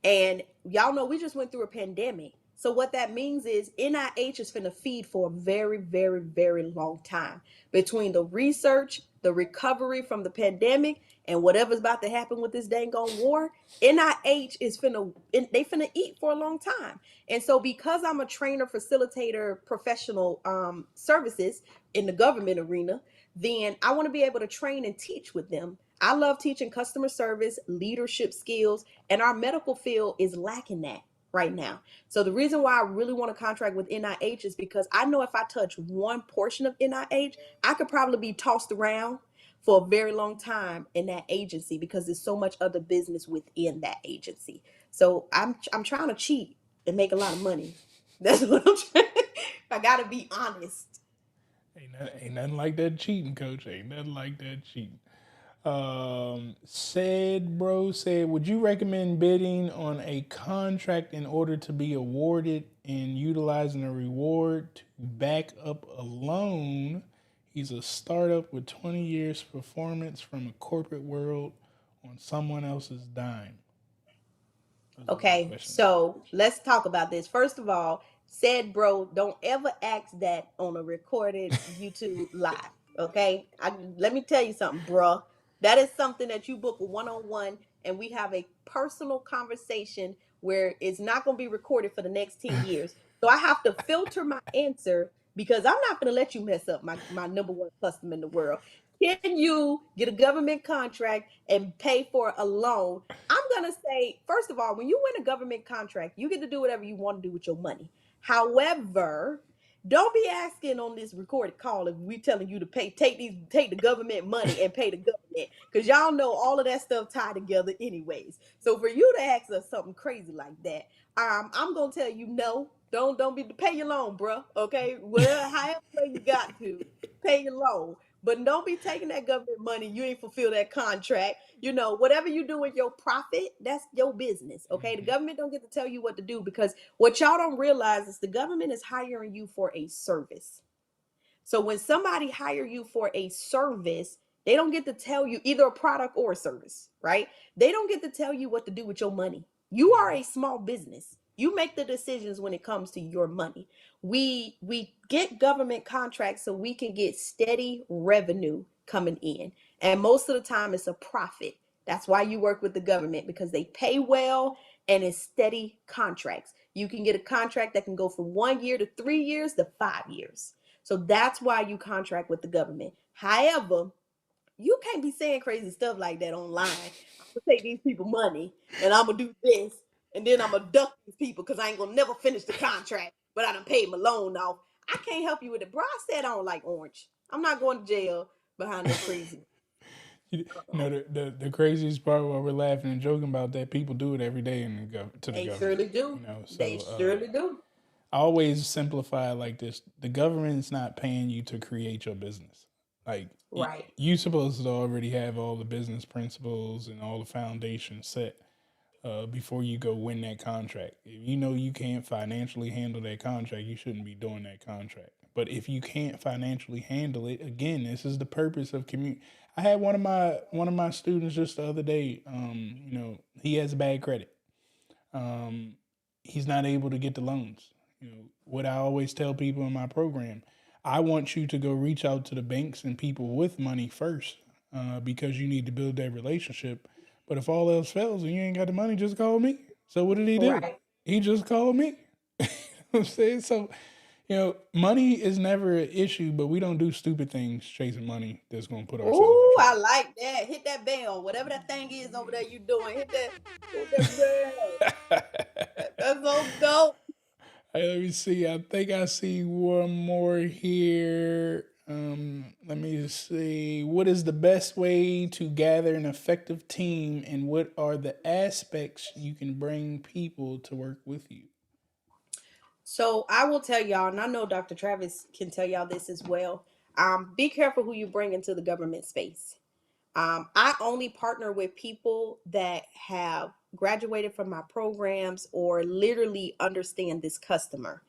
And y'all know we just went through a pandemic. So what that means is NIH is finna feed for a very, very, very long time. Between the research, the recovery from the pandemic, and whatever's about to happen with this dang on war, NIH is they finna eat for a long time. And so because I'm a trainer, facilitator, professional services in the government arena, then I want to be able to train and teach with them. I love teaching customer service, leadership skills, and our medical field is lacking that right now. So the reason why I really want to contract with NIH is because I know if I touch one portion of NIH, I could probably be tossed around for a very long time in that agency because there's so much other business within that agency. So I'm trying to cheat and make a lot of money. That's what I'm trying. I gotta be honest. Ain't nothing like that cheating, Coach. Ain't nothing like that cheating. Said bro said, would you recommend bidding on a contract in order to be awarded and utilizing a reward to back up a loan? He's a startup with 20 years performance from a corporate world on someone else's dime. Those are good Okay, questions. so let's talk about this. First of all, said bro, don't ever ask that on a recorded YouTube live. Okay, let me tell you something, bruh. That is something that you book a one-on-one, and we have a personal conversation where it's not going to be recorded for the next 10 years. So I have to filter my answer because I'm not going to let you mess up my number one customer in the world. Can you get a government contract and pay for a loan? I'm going to say, first of all, when you win a government contract, you get to do whatever you want to do with your money. However, don't be asking on this recorded call if we telling you to take the government money and pay the government, because y'all know all of that stuff tied together anyways. So for you to ask us something crazy like that, I'm gonna tell you no. Don't be pay your loan, bruh. Okay, well, however you got to pay your loan, but don't be taking that government money. You ain't fulfill that contract. You know, whatever you do with your profit, that's your business. Okay, the government don't get to tell you what to do, because what y'all don't realize is the government is hiring you for a service. So when somebody hire you for a service, they don't get to tell you either a product or a service, right? They don't get to tell you what to do with your money. You are a small business. You make the decisions when it comes to your money. We get government contracts so we can get steady revenue coming in. And most of the time it's a profit. That's why you work with the government, because they pay well and it's steady contracts. You can get a contract that can go from 1 year to 3 years to 5 years. So that's why you contract with the government. However, you can't be saying crazy stuff like that online. I'm gonna take these people money and I'm gonna do this, and then I'm gonna duck these people because I ain't gonna never finish the contract, but I done paid my loan off. I can't help you with it, bro. I said I don't like orange. I'm not going to jail behind no crazy. You Uh-uh. the craziest part while we're laughing and joking about that, people do it every day in to the They government. surely do. You know, They so surely do. I always simplify it like this: the government's not paying you to create your business. Like Right. you supposed to already have all the business principles and all the foundations set before you go win that contract. If you know you can't financially handle that contract, you shouldn't be doing that contract. But if you can't financially handle it, again, this is the purpose of community. I had one of my students just the other day. He has bad credit. Um, he's not able to get the loans. What I always tell people in my program, I want you to go reach out to the banks and people with money first, because you need to build that relationship. But if all else fails and you ain't got the money, just call me. So what did he do? Right. He just called me. You know what I'm saying? So, money is never an issue, but we don't do stupid things chasing money that's going to put ourselves in Ooh, I trouble. like that. Hit that bell. Whatever that thing is over there you doing. Hit that bell. That's so dope. Hey, let me see. I think I see one more here. Let me see. What is the best way to gather an effective team, and what are the aspects you can bring people to work with you? So I will tell y'all, and I know Dr. Travis can tell y'all this as well. Be careful who you bring into the government space. I only partner with people that have graduated from my programs or literally understand this customer.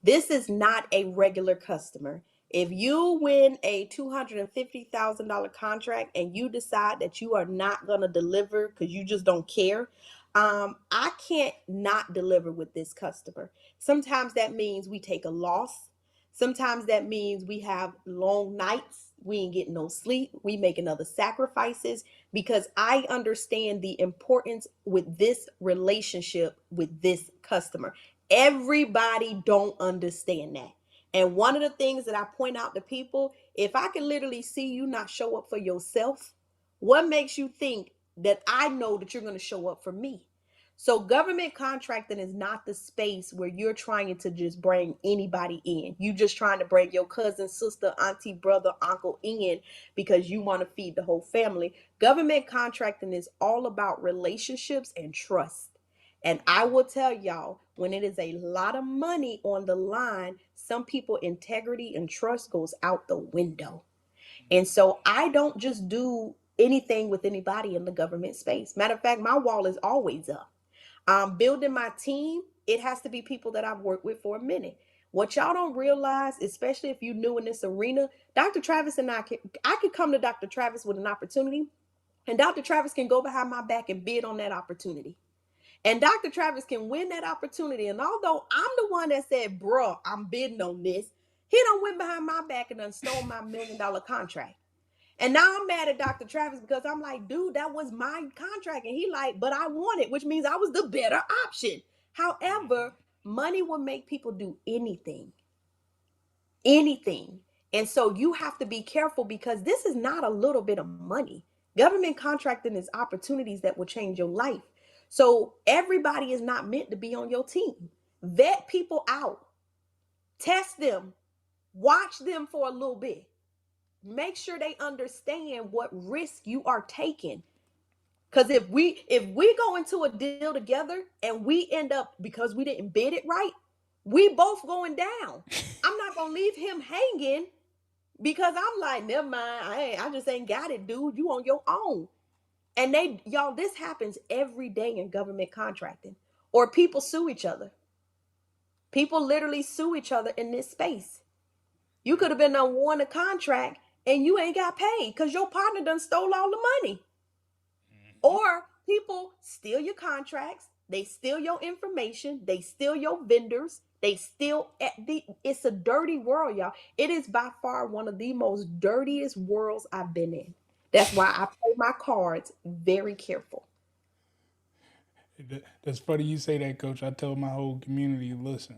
This is not a regular customer. If you win a $250,000 contract and you decide that you are not going to deliver because you just don't care, I can't not deliver with this customer. Sometimes that means we take a loss. Sometimes that means we have long nights. We ain't getting no sleep. We making other sacrifices because I understand the importance with this relationship with this customer. Everybody don't understand that. And one of the things that I point out to people, if I can literally see you not show up for yourself, what makes you think that I know that you're going to show up for me? So government contracting is not the space where you're trying to just bring anybody in. You just trying to bring your cousin, sister, auntie, brother, uncle in because you want to feed the whole family. Government contracting is all about relationships and trust. And I will tell y'all, when it is a lot of money on the line, some people integrity and trust goes out the window. And so I don't just do anything with anybody in the government space. Matter of fact, my wall is always up. Building my team, it has to be people that I've worked with for a minute. What y'all don't realize, especially if you're new in this arena, Dr. Travis and I could come to Dr. Travis with an opportunity, and Dr. Travis can go behind my back and bid on that opportunity. And Dr. Travis can win that opportunity. And although I'm the one that said, bruh, I'm bidding on this, he done went behind my back and done stole my $1 million contract. And now I'm mad at Dr. Travis because I'm like, dude, that was my contract. And he like, but I won it, which means I was the better option. However, money will make people do anything, anything. And so you have to be careful because this is not a little bit of money. Government contracting is opportunities that will change your life. So everybody is not meant to be on your team. Vet people out, test them, watch them for a little bit. Make sure they understand what risk you are taking. Because if we go into a deal together and we end up because we didn't bid it right, we both going down. I'm not gonna leave him hanging because I'm like, never mind. I just ain't got it, dude. You on your own. And y'all, this happens every day in government contracting. Or people sue each other. People literally sue each other in this space. You could have been won a contract and you ain't got paid because your partner done stole all the money. Or people steal your contracts, they steal your information, they steal your vendors, they steal it's a dirty world, y'all. It is by far one of the most dirtiest worlds I've been in. That's why I play my cards very careful. That's funny you say that, Coach. I tell my whole community, listen,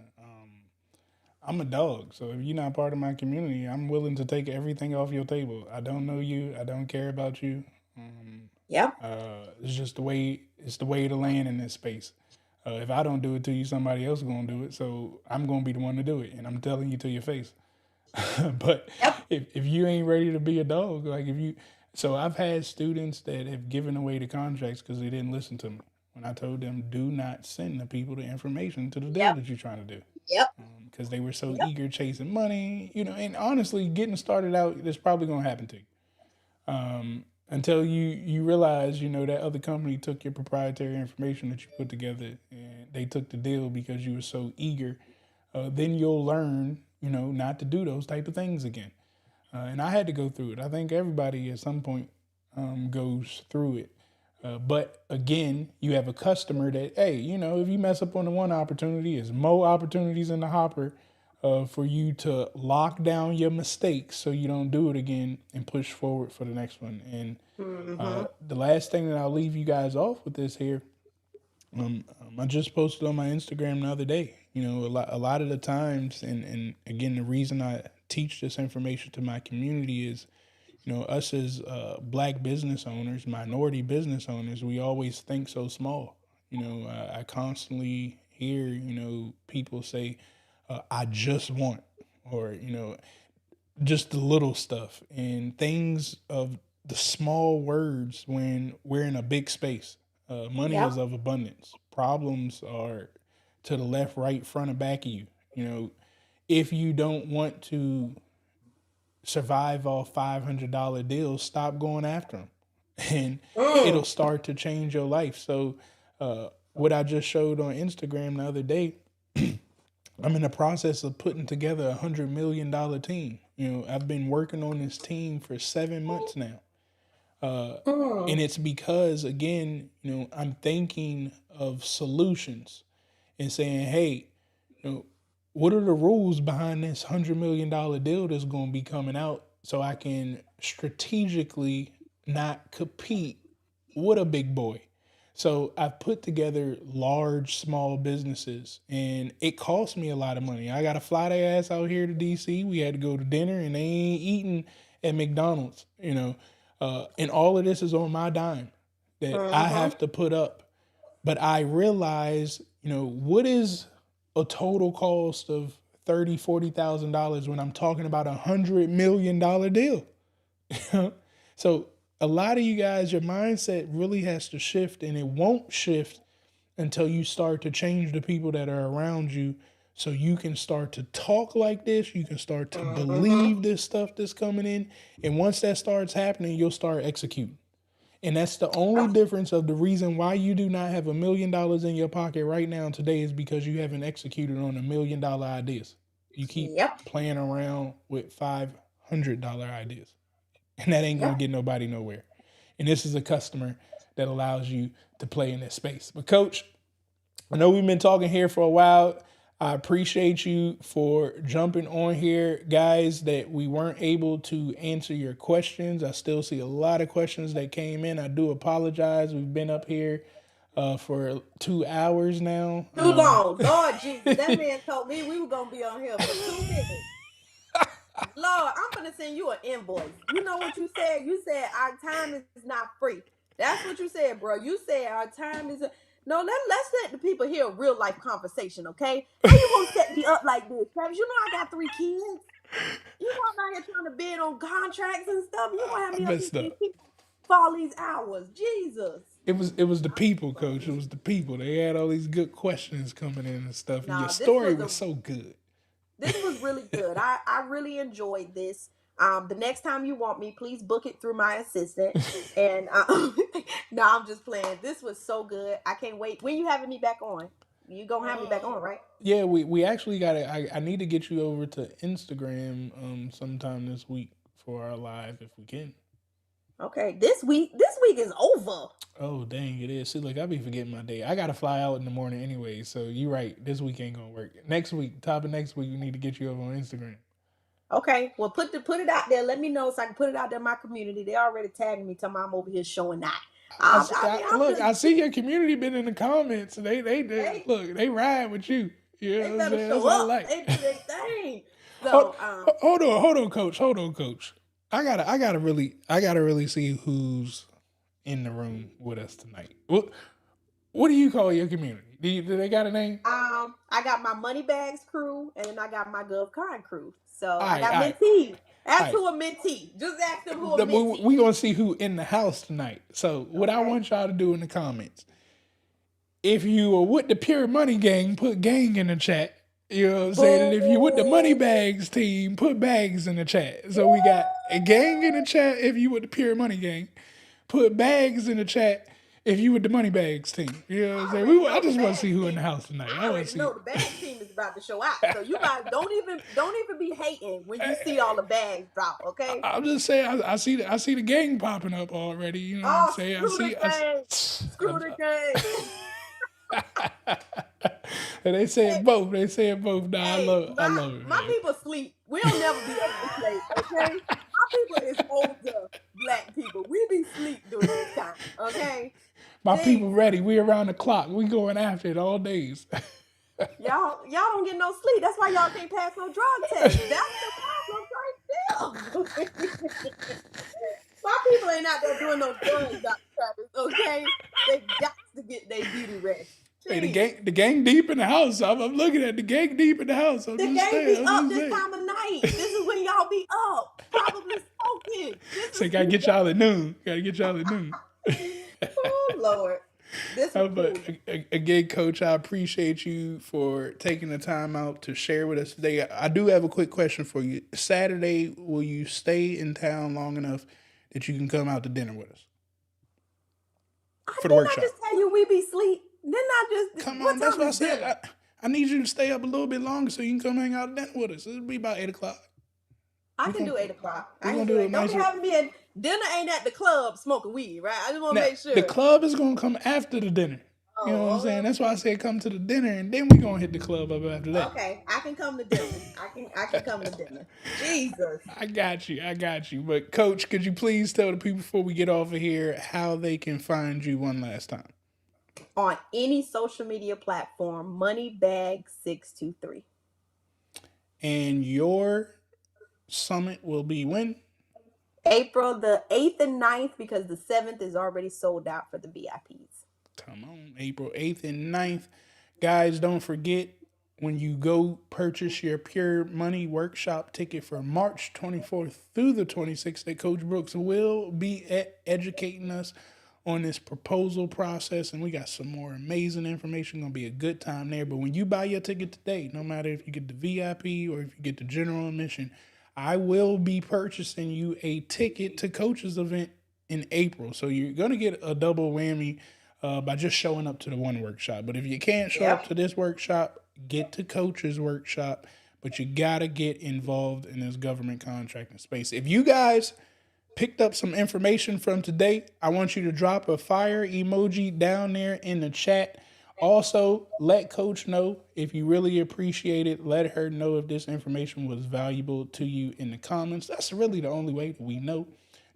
I'm a dog, so if you're not part of my community, I'm willing to take everything off your table. I don't know you. I don't care about you. Yep. It's just the way it's the way to land in this space. If I don't do it to you, somebody else is gonna do it. So I'm gonna be the one to do it, and I'm telling you to your face. But Yep. if you ain't ready to be a dog, like if you, so I've had students that have given away the contracts because they didn't listen to me when I told them do not send the people the information to the deal Yep. that you're trying to do Yep. because they were so Yep. eager chasing money, and honestly, getting started out, that's probably gonna happen to you until you realize that other company took your proprietary information that you put together and they took the deal because you were so eager. Then you'll learn not to do those type of things again. And I had to go through it. I think everybody at some point goes through it. But again, you have a customer that, hey, if you mess up on the one opportunity, there's more opportunities in the hopper for you to lock down your mistakes so you don't do it again and push forward for the next one. And Mm-hmm. the last thing that I'll leave you guys off with this here, I just posted on my Instagram the other day. A lot of the times, and again, the reason I teach this information to my community is, us as black business owners, minority business owners, we always think so small. I constantly hear, people say, I just want, or, just the little stuff and things of the small words when we're in a big space. Money is Yep. of abundance. Problems are to the left, right, front, and back of you. If you don't want to survive off $500 deals, stop going after them, and it'll Mm. start to change your life. So, what I just showed on Instagram the other day, I'm in the process of putting together $100 million team. I've been working on this team for 7 months now. And Mm. it's because, again, I'm thinking of solutions and saying, hey, you know, what are the rules behind this $100 million deal that's going to be coming out so I can strategically not compete with a big boy? So I've put together large, small businesses, and it cost me a lot of money. I got to fly their ass out here to DC. We had to go to dinner, and they ain't eating at McDonald's, and all of this is on my dime that I Mm-hmm. have to put up. But I realize, what is a total cost of $30,000, $40,000 when I'm talking about $100 million deal? So a lot of you guys, your mindset really has to shift, and it won't shift until you start to change the people that are around you. So you can start to talk like this, you can start to Mm-hmm. believe this stuff that's coming in. And once that starts happening, you'll start executing. And that's the only difference of the reason why you do not have $1 million in your pocket right now today is because you haven't executed on $1 million ideas. You keep Yep. playing around with $500 ideas, and that ain't gonna Yep. get nobody nowhere. And this is a customer that allows you to play in this space. But coach, I know we've been talking here for a while. I appreciate you for jumping on here, guys, that we weren't able to answer your questions. I still see a lot of questions that came in. I do apologize. We've been up here for 2 hours now. Too long. Lord Jesus, that man told me we were gonna be on here for 2 minutes. Lord, I'm gonna send you an invoice. You know what you said? You said our time is not free. That's what you said, bro. You said our time is no. Let's let the people hear a real life conversation, okay? How you gonna set me up like this, Travis? You know I got 3 kids. You know I'm out here trying to bid on contracts and stuff. You gonna have I me up here messed up. for all these hours? Jesus. It was the people, coach. It was the people. They had all these good questions coming in and stuff. And your Nah, story was so good. this was really good. I really enjoyed this. The next time you want me, please book it through my assistant. And no, I'm just playing. This was so good. I can't wait. When you having me back on? You gonna have me back on, right? Yeah, we actually got it. I need to get you over to Instagram sometime this week for our live if we can. Okay. This week is over. Oh dang, it is. See, look, I be forgetting my day. I gotta fly out in the morning anyway, so you right. This week ain't gonna work. Next week, top of next week, we need to get you over on Instagram. Okay. Well, put it out there. Let me know so I can put it out there in my community. They already tagging me telling me I'm over here showing that. Look, I see your community been in the comments. They look, they ride with you. You know They what I'm better saying? show That's what I up. like. They do their thing. So Hold on, coach. I gotta really see who's in the room with us tonight. What do you call your community? Do they got a name? I got my money bags crew, and then I got my GovCon crew. So All I right, got all right. mentees. Ask All right. who a mentee. Just ask them who a mentee. We gonna see who in the house tonight. So what I Okay. want y'all to do in the comments, if you are with the Pure Money Gang, put gang in the chat. You know what I'm saying? And if you with the Money Bags team, put bags in the chat. So we got a gang in the chat if you with the Pure Money Gang. Put bags in the chat if you with the Money Bags team. You know what I'm saying? I just want to see who in the house tonight. I want to see. No, the bag team is about to show out. So you guys don't even be hating when you see all the bags drop, okay? I'm just saying, I see the gang popping up already. You know what I'm saying? Screw the gang. And they say it both. Nah, Hey, I love it, my man. people sleep. We'll never be able to sleep, okay? My people is older black people. We be sleep during this time, okay? My people ready. We around the clock. We going after it all days. Y'all don't get no sleep. That's why y'all can't pass no drug test. That's the problem right there. My people ain't out there doing no drugs, Dr. Travis, okay? They got to get their beauty rest. Hey, the gang deep in the house. I'm looking at the gang deep in the house. The gang be up this time of night. This is when y'all be up, probably smoking. So gotta get y'all at noon. Oh Lord. This was But cool. again, Coach, I appreciate you for taking the time out to share with us today. I do have a quick question for you. Saturday, will you stay in town long enough that you can come out to dinner with us for the workshop? I just tell you we be sleep. Didn't I just Come on, that's what I said. I need you to stay up a little bit longer so you can come hang out at dinner with us. It'll be about 8:00. I can do 8:00. I gonna can do do a it. Don't nice- be having me at dinner ain't at the club smoking weed, right? I just want to make sure. The club is gonna come after the dinner. You know what I'm saying? okay. That's why I said come to the dinner, and then we gonna hit the club up after that. Okay, I can come to dinner. I can come to dinner. Jesus. I got you. But Coach, could you please tell the people before we get off of here how they can find you one last time? On any social media platform, Moneybag623. And your summit will be when? April the 8th and 9th, because the 7th is already sold out for the VIPs. Come on, April 8th and 9th. Guys, don't forget, when you go purchase your Pure Money Workshop ticket for March 24th through the 26th, that Coach Brooks will be educating us on this proposal process, and we got some more amazing information. Gonna be a good time there. But when you buy your ticket today, no matter if you get the VIP or if you get the general admission, I will be purchasing you a ticket to Coach's event in April. So you're going to get a double whammy by just showing up to the one workshop. But if you can't show up Yep. to this workshop, get to coach's workshop. But you got to get involved in this government contracting space. If you guys picked up some information from today, I want you to drop a fire emoji down there in the chat. Also, let Coach know if you really appreciate it. Let her know if this information was valuable to you in the comments. That's really the only way that we know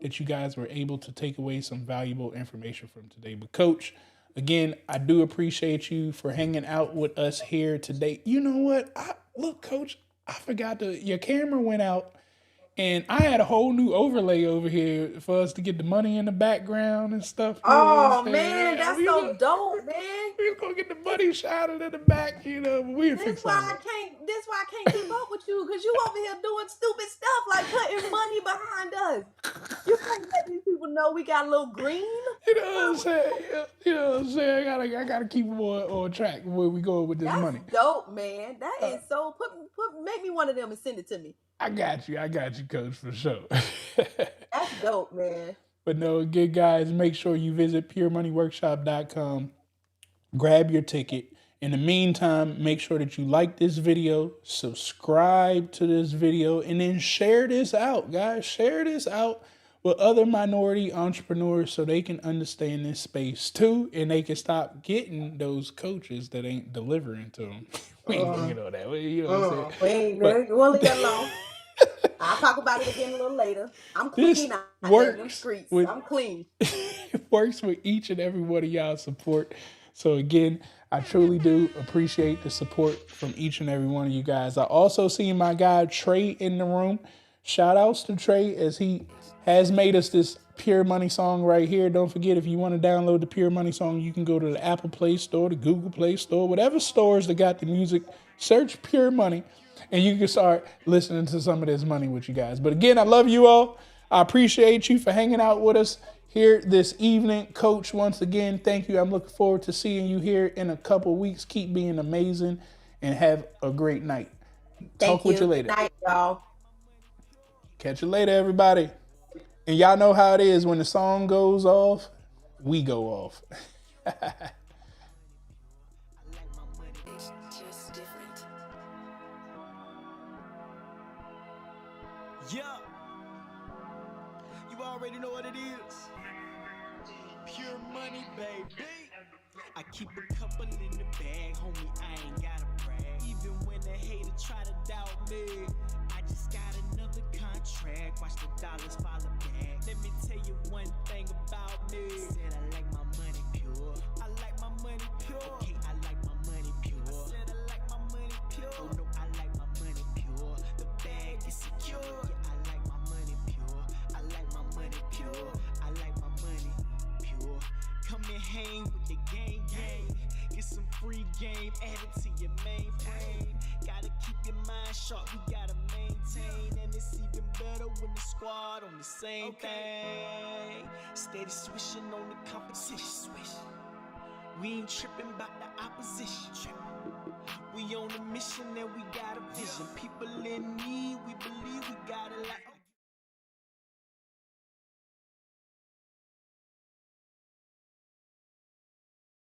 that you guys were able to take away some valuable information from today. But Coach, again, I do appreciate you for hanging out with us here today. You know what? Look, Coach, I forgot your camera went out. And I had a whole new overlay over here for us to get the money in the background and stuff. You know what I'm Oh saying? man, that's so dope, man. We was gonna get the money shining in the back, but we This fix why all I that. can't. This why I can't keep up with you, because you over here doing stupid stuff like putting money behind us. You can't let these people know we got a little green. You know what I'm saying? You know what I'm saying? I gotta keep them on track where we going with this That's money. dope, man. That is so. Make me one of them and send it to me. I got you, Coach, for sure. That's dope, man. But no, again, guys, make sure you visit puremoneyworkshop.com. Grab your ticket. In the meantime, make sure that you like this video, subscribe to this video, and then share this out, guys. Share this out with other minority entrepreneurs so they can understand this space too, and they can stop getting those coaches that ain't delivering to them. We ain't gonna get on that. You know what I'm saying? We'll leave that alone. I'll talk about it again a little later. I'm clean out there in them streets. I'm clean. It works with each and every one of y'all's support. So again, I truly do appreciate the support from each and every one of you guys. I also see my guy Trey in the room. Shout outs to Trey as he has made us this Pure Money song right here. Don't forget, if you want to download the Pure Money song, you can go to the Apple Play Store, the Google Play Store, whatever stores that got the music, search Pure Money, and you can start listening to some of this money with you guys. But again, I love you all. I appreciate you for hanging out with us here this evening. Coach, once again, thank you. I'm looking forward to seeing you here in a couple weeks. Keep being amazing and have a great night. Talk with you later. Good night, y'all. Catch you later, everybody. And y'all know how it is. When the song goes off, we go off. Yeah, you already know what it is. Pure money, baby. I keep a couple in the bag, homie, I ain't gotta brag. Even when the hater try to doubt me, I just got another contract. Watch the dollars follow back. Let me tell you one thing about me. Said I like my money pure. I like my money pure. Okay, I like my money pure. I said I like my money pure. Oh no, I like my money pure. The bag is secure. Yeah, I like my money pure. I like my money pure. I like my money pure. Come and hang with the gang. Get some free game added to your mainframe. Gotta keep your mind sharp, you gotta maintain. And it's even better when the squad on the same thing. Steady swishing on the competition. Swish. We ain't tripping about the opposition. We on a mission and we got a vision. People in need, we believe we got it like